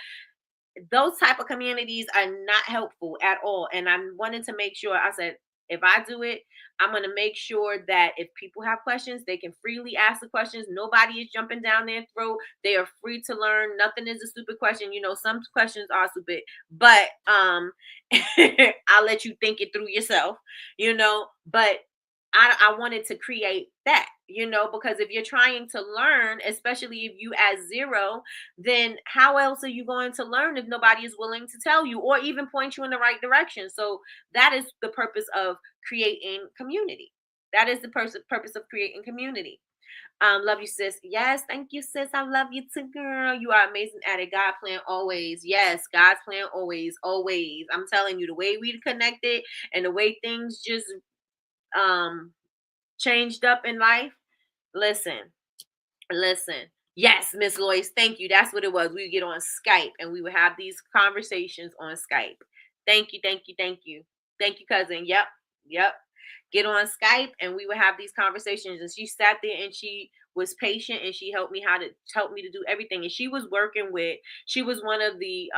Those type of communities are not helpful at all. And I wanted to make sure, I said, if I do it, I'm going to make sure that if people have questions, they can freely ask the questions. Nobody is jumping down their throat. They are free to learn. Nothing is a stupid question. Some questions are stupid, but I'll let you think it through yourself, but I wanted to create that, because if you're trying to learn, especially if you at zero, then how else are you going to learn if nobody is willing to tell you or even point you in the right direction? So that is the purpose of creating community. That is the purpose of creating community. Love you, sis. Yes, thank you, sis. I love you too, girl. You are amazing at it. God plan always. Yes, God's plan always, always. I'm telling you, the way we connected and the way things just changed up in life. Listen. Yes, Miss Lois, thank you. That's what it was. We would get on Skype and we would have these conversations on Skype. Thank you. Thank you, cousin. Yep. Get on Skype and we would have these conversations. And she sat there and she was patient and she helped me to do everything. And she was one of the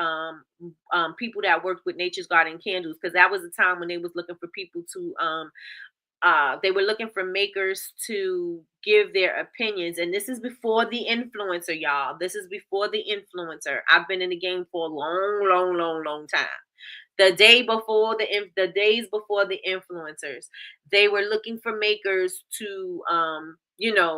people that worked with Nature's Garden Candles, because that was the time when they was looking for people to they were looking for makers to give their opinions. And this is before the influencer, y'all. This is before the influencer. I've been in the game for a long time. The days before the influencers, they were looking for makers to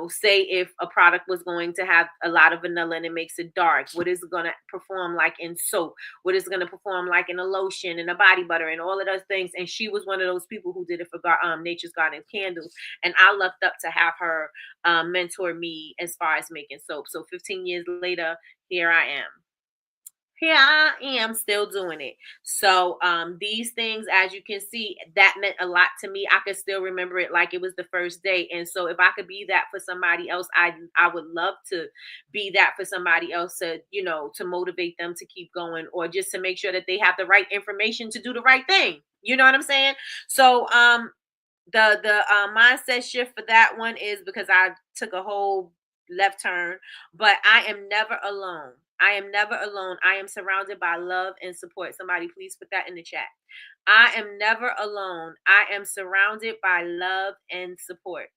say if a product was going to have a lot of vanilla and it makes it dark, what is it going to perform like in soap, what is it going to perform like in a lotion and a body butter and all of those things. And she was one of those people who did it for Nature's Garden candles, and I looked up to have her mentor me as far as making soap. So 15 years later, here I am. Still doing it. So these things, as you can see, that meant a lot to me. I could still remember it like it was the first day. And so if I could be that for somebody else, I would love to be that for somebody else, to to motivate them to keep going, or just to make sure that they have the right information to do the right thing. You know what I'm saying? So the mindset shift for that one is because I took a whole left turn, but I am never alone. I am never alone. I am surrounded by love and support. Somebody please put that in the chat. I am never alone. I am surrounded by love and support.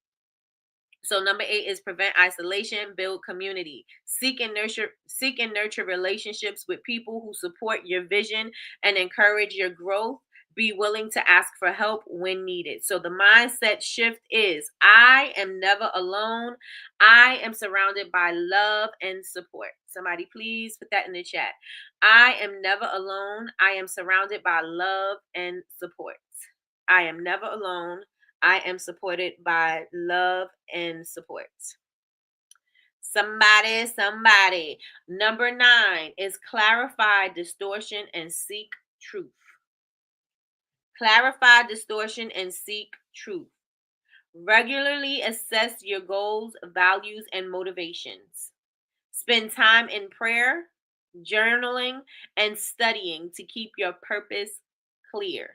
So number 8 is prevent isolation, build community. Seek and nurture relationships with people who support your vision and encourage your growth. Be willing to ask for help when needed. So the mindset shift is I am never alone. I am surrounded by love and support. Somebody please put that in the chat. I am never alone. I am surrounded by love and support. I am never alone. I am supported by love and support. Somebody. Number 9 is clarify distortion and seek truth. Clarify distortion and seek truth. Regularly assess your goals, values, and motivations. Spend time in prayer, journaling, and studying to keep your purpose clear.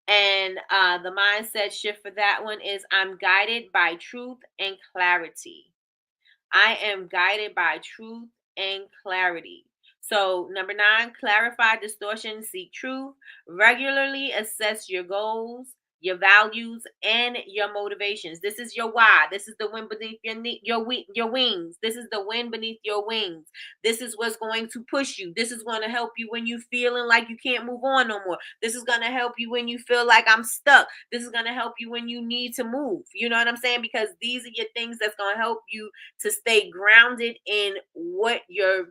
And the mindset shift for that one is I'm guided by truth and clarity. I am guided by truth and clarity. So number 9, clarify distortion, seek truth. Regularly assess your goals, your values, and your motivations. This is your why. This is the wind beneath your wings. This is the wind beneath your wings. This is what's going to push you. This is going to help you when you're feeling like you can't move on no more. This is going to help you when you feel like I'm stuck. This is going to help you when you need to move. You know what I'm saying? Because these are your things that's going to help you to stay grounded in what your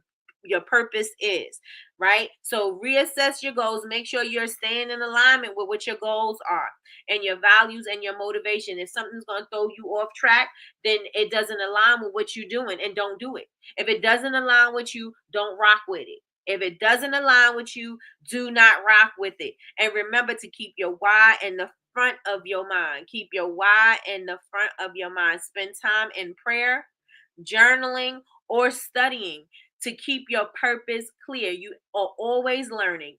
purpose is, right? So reassess your goals. Make sure you're staying in alignment with what your goals are and your values and your motivation. If something's going to throw you off track, then it doesn't align with what you're doing, and don't do it. If it doesn't align with you, don't rock with it. If it doesn't align with you, do not rock with it. And remember to keep your why in the front of your mind. Keep your why in the front of your mind. Spend time in prayer, journaling, or studying to keep your purpose clear. You are always learning.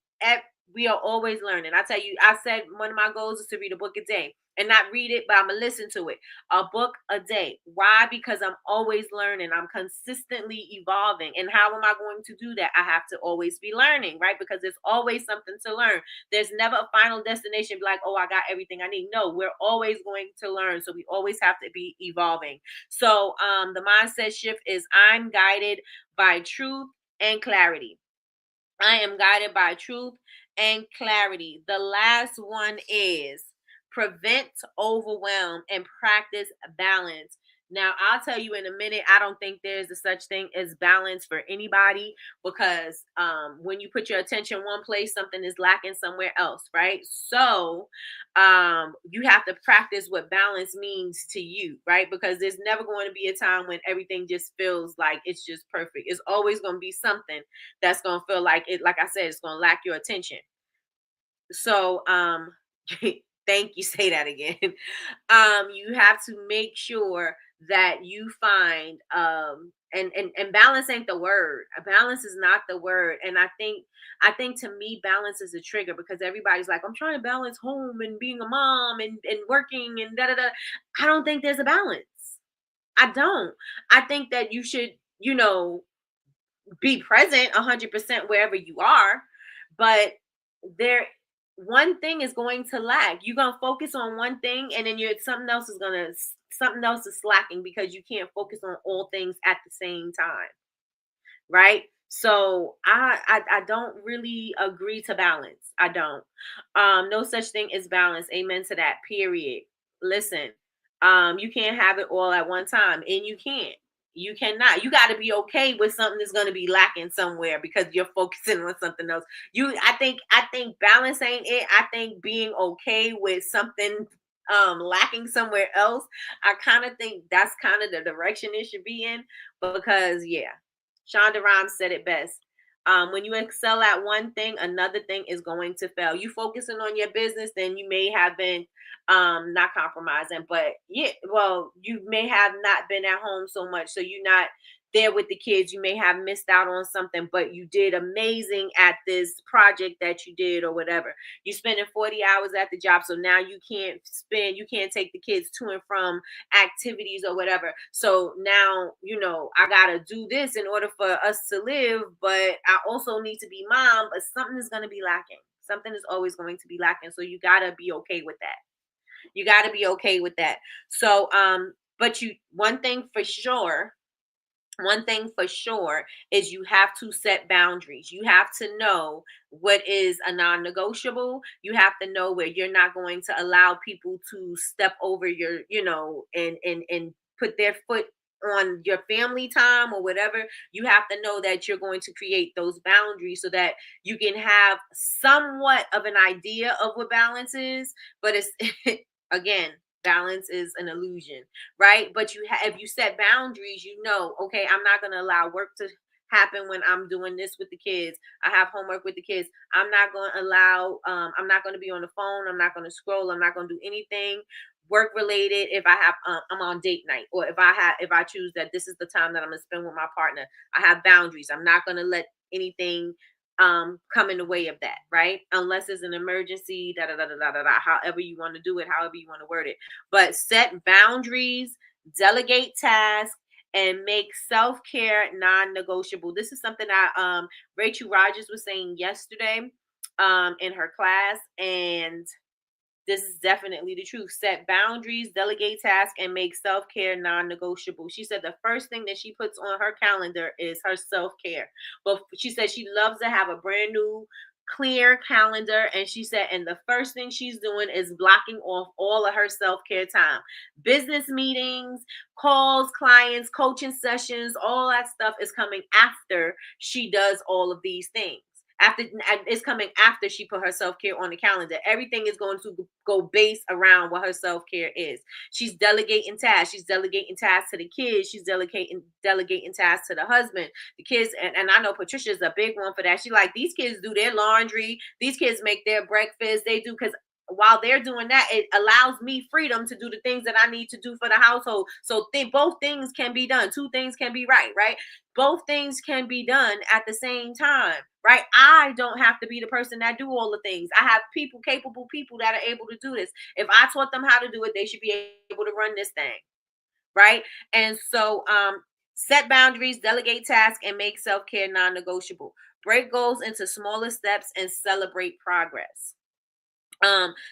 We are always learning. I tell you, I said one of my goals is to read a book a day, and not read it, but I'm going to listen to it. A book a day. Why? Because I'm always learning. I'm consistently evolving. And how am I going to do that? I have to always be learning, right? Because there's always something to learn. There's never a final destination like, oh, I got everything I need. No, we're always going to learn. So we always have to be evolving. So the mindset shift is I'm guided by truth and clarity. I am guided by truth and clarity. The last one is prevent overwhelm and practice balance. Now, I'll tell you in a minute, I don't think there's a such thing as balance for anybody, because when you put your attention one place, something is lacking somewhere else, right? So you have to practice what balance means to you, right? Because there's never going to be a time when everything just feels like it's just perfect. It's always going to be something that's going to feel like it, like I said, it's going to lack your attention. So thank you, say that again. You have to make sure that you find and balance ain't the word. Balance is not the word. And I think to me balance is a trigger, because everybody's like, I'm trying to balance home and being a mom and working and da da da. I don't think there's a balance. I don't. I think that you should, be present 100% wherever you are, but there one thing is going to lag. You're gonna focus on one thing, and then something else is slacking, because you can't focus on all things at the same time, right? So I don't really agree to balance. I don't. No such thing as balance. Amen to that. Period. Listen, you can't have it all at one time, and you can't. You cannot. You got to be okay with something that's going to be lacking somewhere because you're focusing on something else. I think balance ain't it. I think being okay with something lacking somewhere else. I kind of think that's kind of the direction it should be in because yeah, Shonda Rhimes said it best. When you excel at one thing, another thing is going to fail. You focusing on your business, then you may have been not compromising, but yeah, well, you may have not been at home so much, so you're not there with the kids. You may have missed out on something, but you did amazing at this project that you did or whatever. You're spending 40 hours at the job, so now you can't take the kids to and from activities or whatever. So now, I gotta do this in order for us to live, but I also need to be mom, but something is gonna be lacking. Something is always going to be lacking. So you gotta be okay with that. You gotta be okay with that. So but you one thing for sure is you have to set boundaries. You have to know what is a non-negotiable. You have to know where you're not going to allow people to step over your, and put their foot on your family time or whatever. You have to know that you're going to create those boundaries so that you can have somewhat of an idea of what balance is, but it's again, balance is an illusion, right? But if you set boundaries, okay, I'm not going to allow work to happen when I'm doing this with the kids. I have homework with the kids. I'm not going to allow I'm not going to be on the phone. I'm not going to scroll. I'm not going to do anything work related if I have I'm on date night, or if I choose that this is the time that I'm going to spend with my partner. I have boundaries. I'm not going to let anything come in the way of that, right? Unless it's an emergency, however you want to do it, however you want to word it. But set boundaries, delegate tasks, and make self-care non-negotiable. This is something that Rachel Rogers was saying yesterday in her class, and this is definitely the truth. Set boundaries, delegate tasks, and make self-care non-negotiable. She said the first thing that she puts on her calendar is her self-care. But she said she loves to have a brand new clear calendar, and she said and the first thing she's doing is blocking off all of her self-care time. Business meetings, calls, clients, coaching sessions, all that stuff is coming after she does all of these things. After it's coming after she put her self-care on the calendar. Everything is going to go based around what her self-care is. She's delegating tasks. She's delegating tasks to the kids. She's delegating tasks to the husband. The kids, and I know Patricia's a big one for that. She like, these kids do their laundry. These kids make their breakfast. They do, because while they're doing that, it allows me freedom to do the things that I need to do for the household. So both things can be done. Two things can be right? Both things can be done at the same time, right? I don't have to be the person that do all the things. I have capable people that are able to do this. If I taught them how to do it, they should be able to run this thing, right? And so set boundaries, delegate tasks, and make self-care non-negotiable. Break goals into smaller steps and celebrate progress.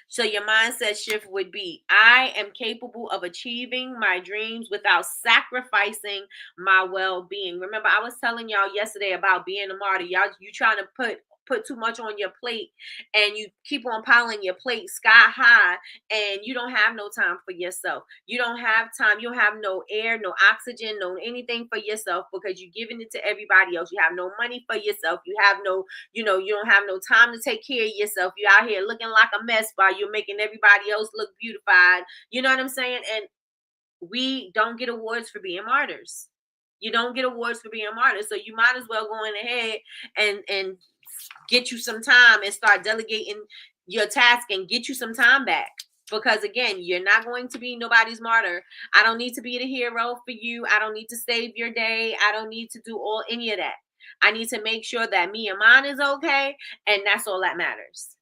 So your mindset shift would be, I am capable of achieving my dreams without sacrificing my well-being. Remember, I was telling y'all yesterday about being a martyr. You trying to put too much on your plate, and you keep on piling your plate sky high, and you don't have no time for yourself. You don't have time. You don't have no air, no oxygen, no anything for yourself, because you're giving it to everybody else. You have no money for yourself. You have no, you don't have no time to take care of yourself. You're out here looking like a mess while you're making everybody else look beautified. You know what I'm saying? And we don't get awards for being martyrs. You don't get awards for being martyrs. So you might as well go in ahead and get you some time and start delegating your task and get you some time back. Because again, you're not going to be nobody's martyr. I don't need to be the hero for you. I don't need to save your day. I don't need to do any of that. I need to make sure that me and mine is okay, and that's all that matters.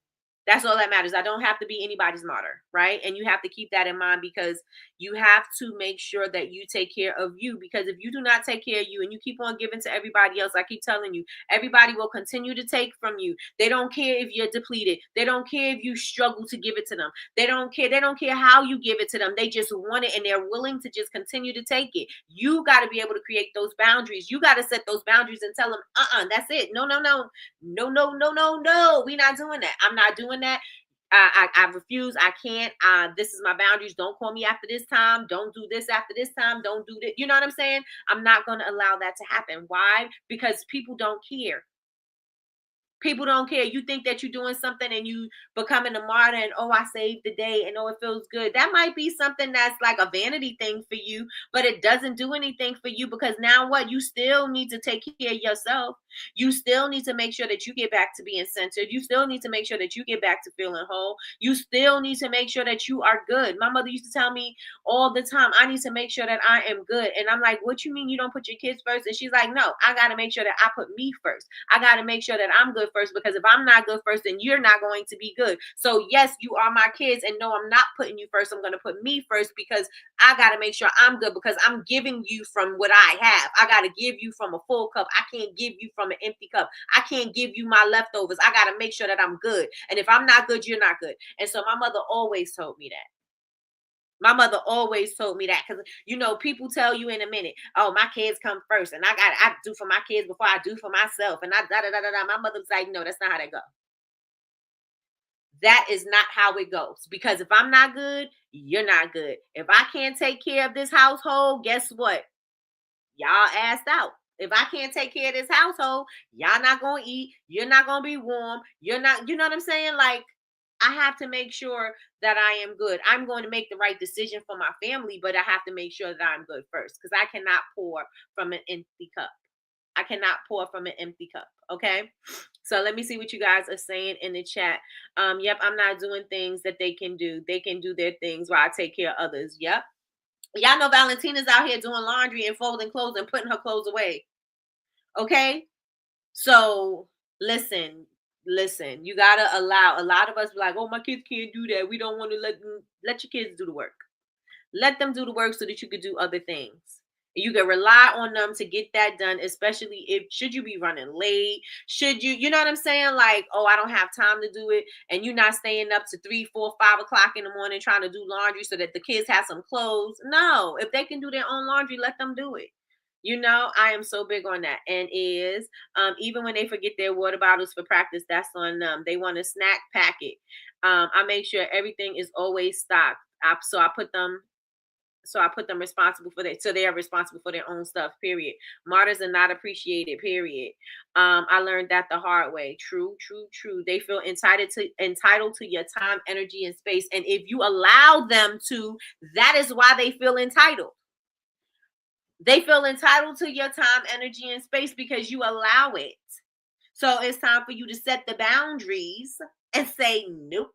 That's all that matters. I don't have to be anybody's martyr, right? And you have to keep that in mind, because you have to make sure that you take care of you. Because if you do not take care of you and you keep on giving to everybody else, I keep telling you, everybody will continue to take from you. They don't care if you're depleted. They don't care if you struggle to give it to them. They don't care. They don't care how you give it to them. They just want it, and they're willing to just continue to take it. You got to be able to create those boundaries. You got to set those boundaries and tell them, that's it. No, no, no, no, no, no, no, no. We're not doing that. I'm not doing that. I refuse. I can't. This is my boundaries. Don't call me after this time. Don't do this after this time. Don't do this. You know what I'm saying? I'm not going to allow that to happen. Why? Because people don't care. People don't care. You think that you're doing something and you becoming a martyr, and I saved the day, and it feels good. That might be something that's like a vanity thing for you, but it doesn't do anything for you, because now what? You still need to take care of yourself. You still need to make sure that you get back to being centered. You still need to make sure that you get back to feeling whole. You still need to make sure that you are good. My mother used to tell me all the time, I need to make sure that I am good. And I'm like, what you mean you don't put your kids first? And she's like, no, I got to make sure that I put me first. I got to make sure that I'm good first, because if I'm not good first, then you're not going to be good. So yes, you are my kids, and no, I'm not putting you first. I'm going to put me first, because I got to make sure I'm good, because I'm giving you from what I have. I got to give you from a full cup. I can't give you from an empty cup. I can't give you my leftovers. I got to make sure that I'm good. And if I'm not good, you're not good. And so my mother always told me that. My mother always told me that, because people tell you in a minute, oh, my kids come first, and I do for my kids before I do for myself, and I da da da da da. My mother's like, no, that's not how that goes. That is not how it goes. Because if I'm not good, you're not good. If I can't take care of this household, guess what? Y'all assed out. If I can't take care of this household, y'all not gonna eat. You're not gonna be warm. You're not. You know what I'm saying? Like, I have to make sure that I am good. I'm going to make the right decision for my family, but I have to make sure that I'm good first, because I cannot pour from an empty cup. I cannot pour from an empty cup. Okay. So let me see what you guys are saying in the chat. Yep, I'm not doing things that they can do. They can do their things while I take care of others. Yep. Y'all know Valentina's out here doing laundry and folding clothes and putting her clothes away. Okay. So listen, you gotta allow. A lot of us be like, oh, my kids can't do that. We don't want to let your kids do the work. Let them do the work so that you could do other things. You can rely on them to get that done, especially if should you be running late, should you know what I'm saying? Like, oh, I don't have time to do it, and you're not staying up to 3, 4, 5 o'clock in the morning trying to do laundry so that the kids have some clothes. No, if they can do their own laundry, let them do it. I am so big on that. And even when they forget their water bottles for practice, that's on them. They want a snack packet. I make sure everything is always stocked. So I put them responsible for that. So they are responsible for their own stuff, period. Martyrs are not appreciated, period. I learned that the hard way. True, true, true. They feel entitled to your time, energy, and space. And if you allow them to, that is why they feel entitled. They feel entitled to your time, energy, and space because you allow it. So it's time for you to set the boundaries and say, nope.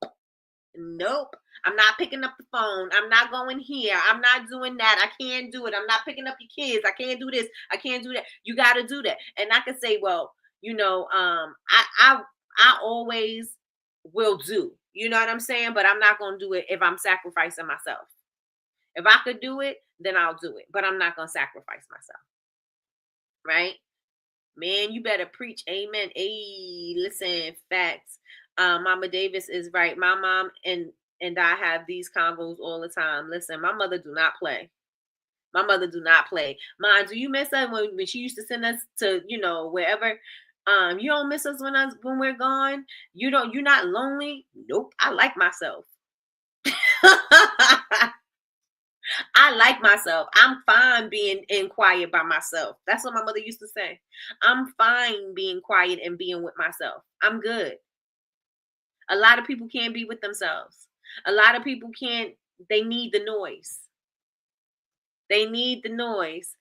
I'm not picking up the phone. I'm not going here. I'm not doing that. I can't do it. I'm not picking up your kids. I can't do this. I can't do that. You got to do that. And I can say, well, I always will do. You know what I'm saying? But I'm not going to do it if I'm sacrificing myself. If I could do it, then I'll do it. But I'm not going to sacrifice myself. Right? Man, you better preach. Amen. Hey, listen, facts. Mama Davis is right. My mom and I have these convos all the time. Listen, my mother do not play. My mother do not play. Mom, do you miss us when she used to send us to, wherever? You don't miss us when we're gone? You're not lonely? Nope. I like myself. I like myself. I'm fine being in quiet by myself. That's what my mother used to say. I'm fine being quiet and being with myself. I'm good. A lot of people can't be with themselves. A lot of people can't. They need the noise. They need the noise.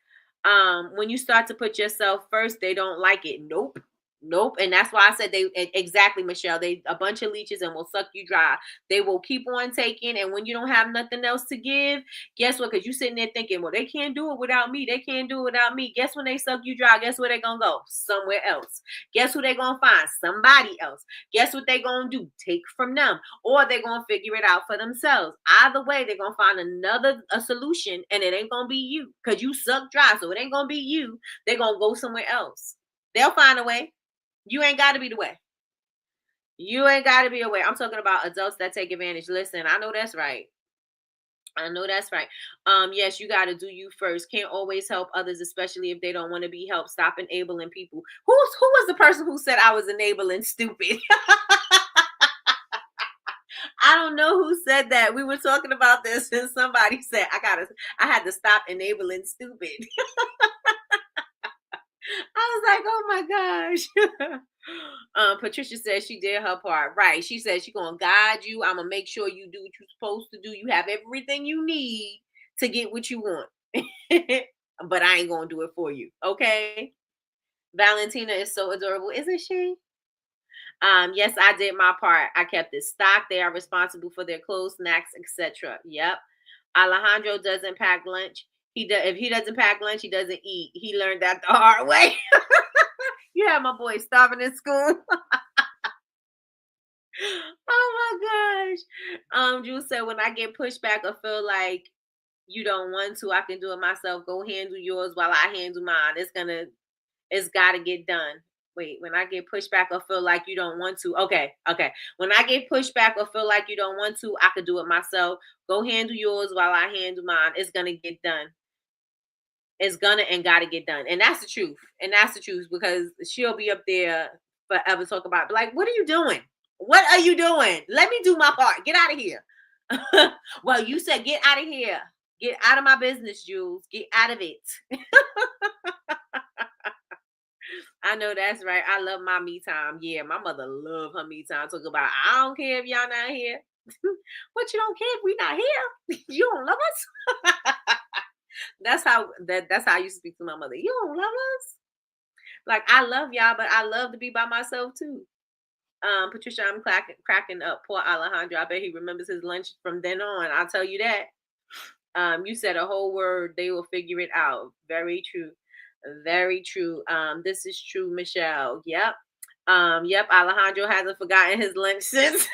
When you start to put yourself first, they don't like it. Nope. Nope. And that's why I said exactly, Michelle. They a bunch of leeches and will suck you dry. They will keep on taking. And when you don't have nothing else to give, guess what? Because you sitting there thinking, well, they can't do it without me. They can't do it without me. Guess when they suck you dry, guess where they gonna go? Somewhere else. Guess who they gonna find? Somebody else. Guess what they gonna do? Take from them. Or they're gonna figure it out for themselves. Either way, they're gonna find a solution, and it ain't gonna be you. Because you suck dry. So it ain't gonna be you. They're gonna go somewhere else. They'll find a way. You ain't got to be the way. You ain't got to be a way. I'm talking about adults that take advantage. Listen, I know that's right. I know that's right. Yes, you got to do you first. Can't always help others, especially if they don't want to be helped. Stop enabling people. Who was the person who said I was enabling stupid? I don't know who said that. We were talking about this, and somebody said I had to stop enabling stupid. I was like, oh my gosh. Patricia said she did her part. Right. She said she's going to guide you. I'm going to make sure you do what you're supposed to do. You have everything you need to get what you want. But I ain't going to do it for you. Okay. Valentina is so adorable, isn't she? Yes, I did my part. I kept it stocked. They are responsible for their clothes, snacks, etc. Yep. Alejandro doesn't pack lunch. If he doesn't pack lunch, he doesn't eat. He learned that the hard way. You have my boy starving in school. Oh my gosh. Jules said, when I get pushback or feel like you don't want to, I can do it myself. Go handle yours while I handle mine. It's gotta get done. Wait, when I get pushback or feel like you don't want to. Okay. When I get pushback or feel like you don't want to, I can do it myself. Go handle yours while I handle mine. It's gonna get done. It's gonna and gotta get done. And that's the truth. And that's the truth, because she'll be up there forever talking about, like, what are you doing? What are you doing? Let me do my part. Get out of here. Well, you said get out of here. Get out of my business, Jules. Get out of it. I know that's right. I love my me time. Yeah, my mother loved her me time. Talk about, I don't care if y'all not here. What, you don't care if we not here? You don't love us? That's how I used to speak to my mother. You don't love us? Like, I love y'all, but I love to be by myself too. Patricia, I'm cracking up. Poor Alejandro. I bet he remembers his lunch from then on. I'll tell you that. You said a whole word, they will figure it out. Very true. Very true. This is true, Michelle. Yep. Yep. Alejandro hasn't forgotten his lunch since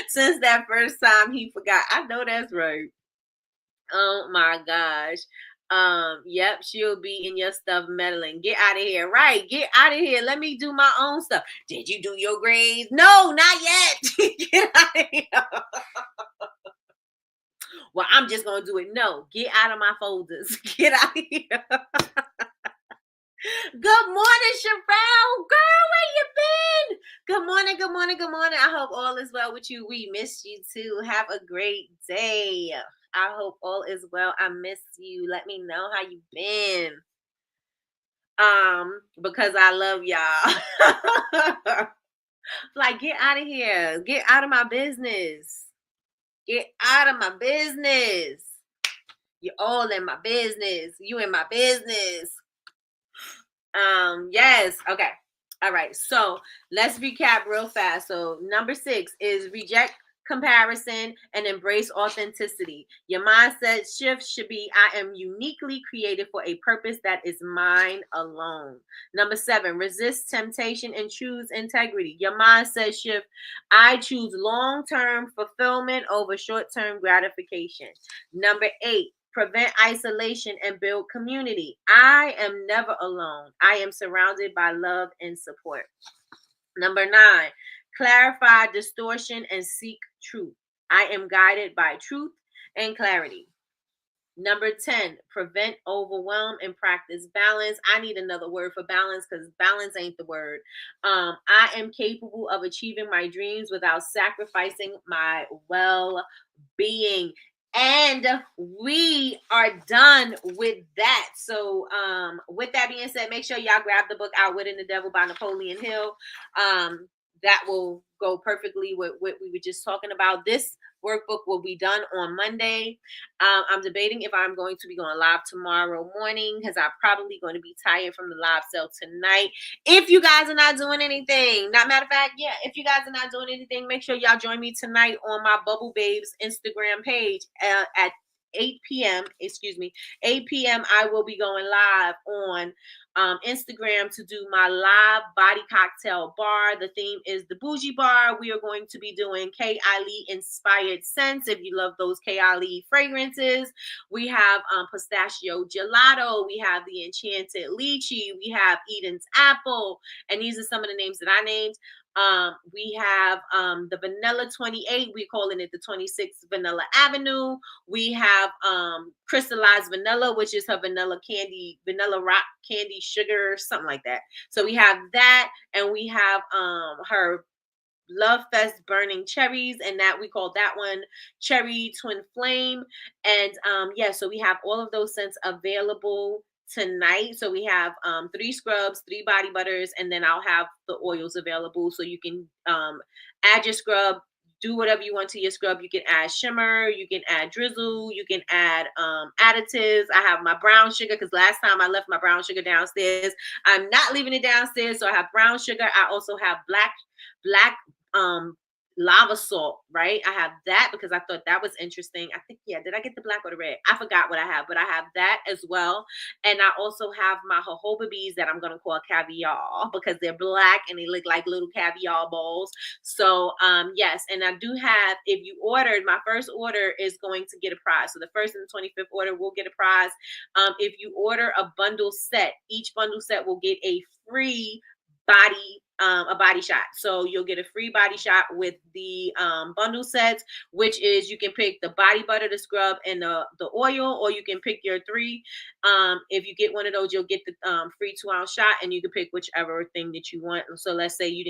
since that first time he forgot. I know that's right. Oh my gosh. Yep, she'll be in your stuff meddling. Get out of here. Right. Get out of here. Let me do my own stuff. Did you do your grades? No, not yet. Get out of here. Well, I'm just gonna do it. No, get out of my folders. Get out of here. Good morning, Sherelle. Girl, where you been? Good morning, good morning, good morning. I hope all is well with you. We missed you too. Have a great day. I hope all is well. I miss you. Let me know how you been. Because I love y'all. Like, get out of here. Get out of my business. Get out of my business. You're all in my business. You in my business. Yes. Okay. All right. So let's recap real fast. So number 6 is reject comparison and embrace authenticity. Your mindset shift should be, I am uniquely created for a purpose that is mine alone. Number 7, resist temptation and choose integrity. Your mindset shift, I choose long-term fulfillment over short-term gratification. Number 8, prevent isolation and build community. I am never alone. I am surrounded by love and support. Number 9, clarify distortion and seek truth. I am guided by truth and clarity. Number 10, prevent overwhelm and practice balance. I need another word for balance, because balance ain't the word. I am capable of achieving my dreams without sacrificing my well-being. And we are done with that. So with that being said, make sure y'all grab the book Outwitting the Devil by Napoleon Hill. that will go perfectly with what we were just talking about. This workbook will be done on Monday. I'm debating if I'm going to be going live tomorrow morning because I'm probably going to be tired from the live sale tonight. If you guys are not doing anything, not matter of fact, yeah, if you guys are not doing anything, make sure y'all join me tonight on my Bubble Babes Instagram page at 8 p.m. Excuse me, 8 p.m. I will be going live on Instagram to do my live body cocktail bar. The theme is the bougie bar. We are going to be doing K. Ali inspired scents. If you love those K. Ali fragrances, we have pistachio gelato. We have the enchanted lychee. We have Eden's apple. And these are some of the names that I named. We have the vanilla 28. We're calling it the 26th Vanilla Avenue. We have crystallized vanilla, which is her vanilla candy, vanilla rock candy sugar, something like that. So we have that, and we have her Love Fest burning cherries, and that we call that one cherry twin flame. And yeah, so we have all of those scents available tonight. So we have 3 scrubs, 3 body butters, and then I'll have the oils available so you can add your scrub, do whatever you want to your scrub. You can add shimmer, you can add drizzle, you can add additives. I have my brown sugar because last time I left my brown sugar downstairs. I'm not leaving it downstairs, so I have brown sugar. I also have black lava salt, right? I have that because I thought that was interesting. I think, yeah, did I get the black or the red? I forgot what I have, but I have that as well. And I also have my jojoba bees that I'm gonna call caviar because they're black and they look like little caviar balls. So yes, and I do have, if you ordered, my first order is going to get a prize. So the first and the 25th order will get a prize. If you order a bundle set, each bundle set will get a free a body shot. So you'll get a free body shot with the bundle sets, which is you can pick the body butter, the scrub, and the oil, or you can pick your 3. If you get one of those, you'll get the free 2-ounce shot, and you can pick whichever thing that you want. So let's say you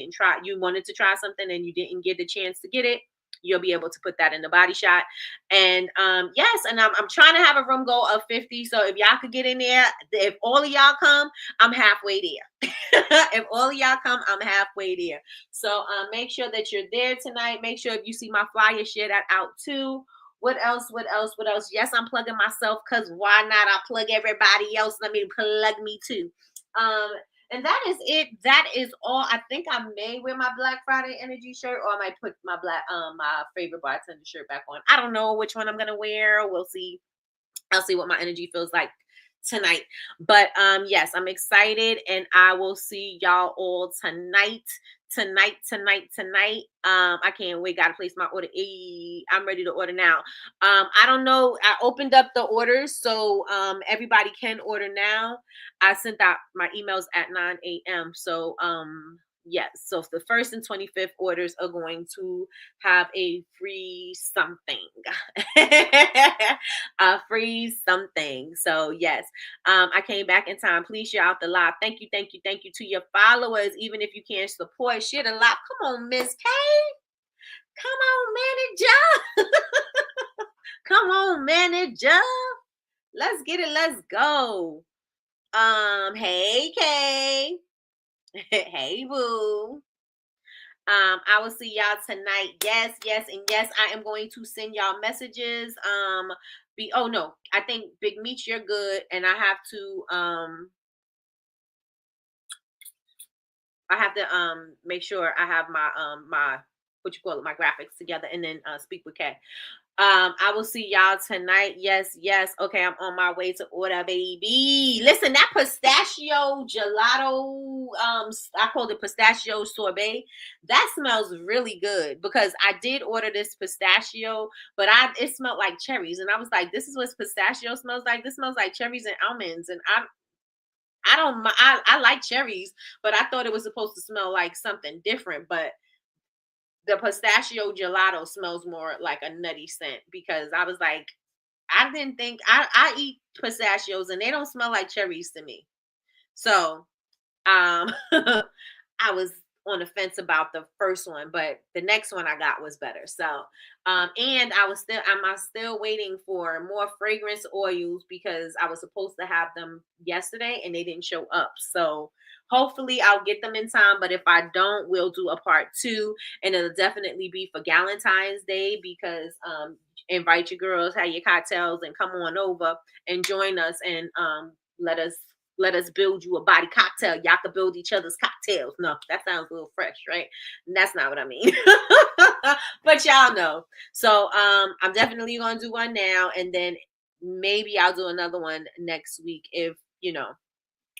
wanted to try something and you didn't get the chance to get it, you'll be able to put that in the body shot. And yes, and I'm trying to have a room goal of 50. So if y'all could get in there, if all of y'all come, I'm halfway there. If all of y'all come, I'm halfway there. So make sure that you're there tonight. Make sure if you see my flyer, share that out too. What else? What else? What else? Yes, I'm plugging myself because why not? I plug everybody else. Let me plug me too. And that is it. That is all. I think I may wear my Black Friday energy shirt, or I might put my my favorite bartender shirt back on. I don't know which one I'm gonna wear. We'll see. I'll see what my energy feels like tonight. But yes, I'm excited, and I will see y'all all tonight. Tonight. I can't wait. Gotta place my order. I'm ready to order now. I don't know. I opened up the orders, so everybody can order now. I sent out my emails at 9 a.m. So yes, so the first and 25th orders are going to have a free something. A free something. So yes, I came back in time. Please share out the live. Thank you to your followers. Even if you can't support, share the live. Come on, Miss K. Come on, manager. Come on, manager. Let's get it. Let's go. Hey Kay. Hey boo. I will see y'all tonight. Yes, and yes, I am going to send y'all messages. Oh no, I think Big Meech, you're good, and I have to make sure I have my my my graphics together, and then speak with Kat. I will see y'all tonight. Yes. Okay, I'm on my way to order, baby. Listen, that pistachio gelato, I called it pistachio sorbet. That smells really good because I did order this pistachio, but it smelled like cherries, and I was like, this is what pistachio smells like. This smells like cherries and almonds, and I like cherries, but I thought it was supposed to smell like something different, but the pistachio gelato smells more like a nutty scent because I was like, I didn't think I eat pistachios and they don't smell like cherries to me. So I was on the fence about the first one, but the next one I got was better. So, and I'm still waiting for more fragrance oils because I was supposed to have them yesterday and they didn't show up. So hopefully I'll get them in time. But if I don't, we'll do a part 2, and it'll definitely be for Valentine's Day because invite your girls, have your cocktails, and come on over and join us and let us build you a body cocktail. Y'all can build each other's cocktails. No, that sounds a little fresh, right? That's not what I mean. But y'all know. So I'm definitely gonna do one now, and then maybe I'll do another one next week if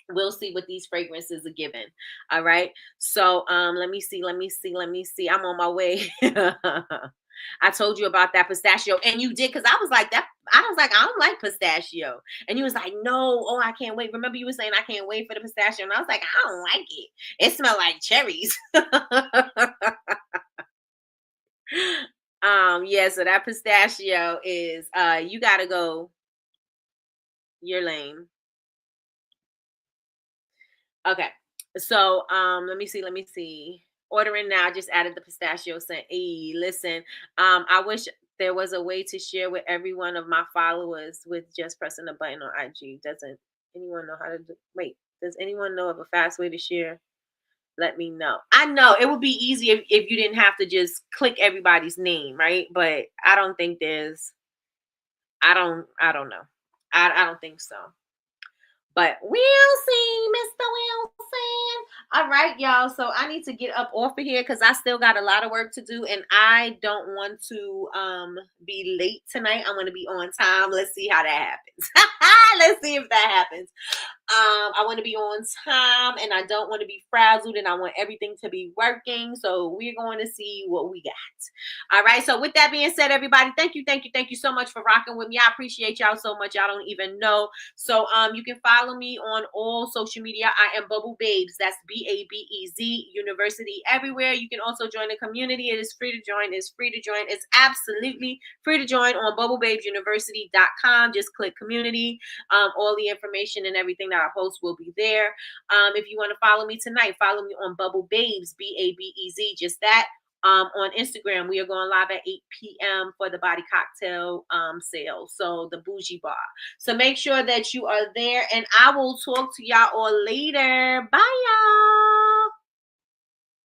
we'll see what these fragrances are given. All right. So let me see. I'm on my way. I told you about that pistachio, and you did, because I was like that. I was like, I don't like pistachio, and you was like, no, oh, I can't wait. Remember, you were saying I can't wait for the pistachio, and I was like, I don't like it. It smelled like cherries. Yeah. So that pistachio is you gotta go. You're lame. Okay. So let me see. Ordering now, just added the pistachio scent. Hey, listen, I wish there was a way to share with every one of my followers with just pressing a button on IG. Doesn't anyone know how to does anyone know of a fast way to share? Let me know. I know it would be easy if you didn't have to just click everybody's name, right? But I don't think there's I don't know. I don't think so. But we'll see, Mr. Wilson. All right, y'all. So I need to get up off of here because I still got a lot of work to do, and I don't want to be late tonight. I want to be on time. Let's see how that happens. Let's see if that happens. I want to be on time, and I don't want to be frazzled, and I want everything to be working. So we're going to see what we got. All right. So with that being said, everybody, thank you so much for rocking with me. I appreciate y'all so much. Y'all don't even know. So you can follow me on all social media. I am Bubble Babes. That's BABEZ University everywhere. You can also join the community. It is free to join. It's free to join. It's absolutely free to join on bubblebabesuniversity.com. Just click community. All the information and everything that I post will be there. If you want to follow me tonight, follow me on Bubble Babes, BABEZ, just that. On Instagram, we are going live at 8 p.m. for the body cocktail sale. So the bougie bar. So make sure that you are there, and I will talk to y'all all later. Bye, y'all.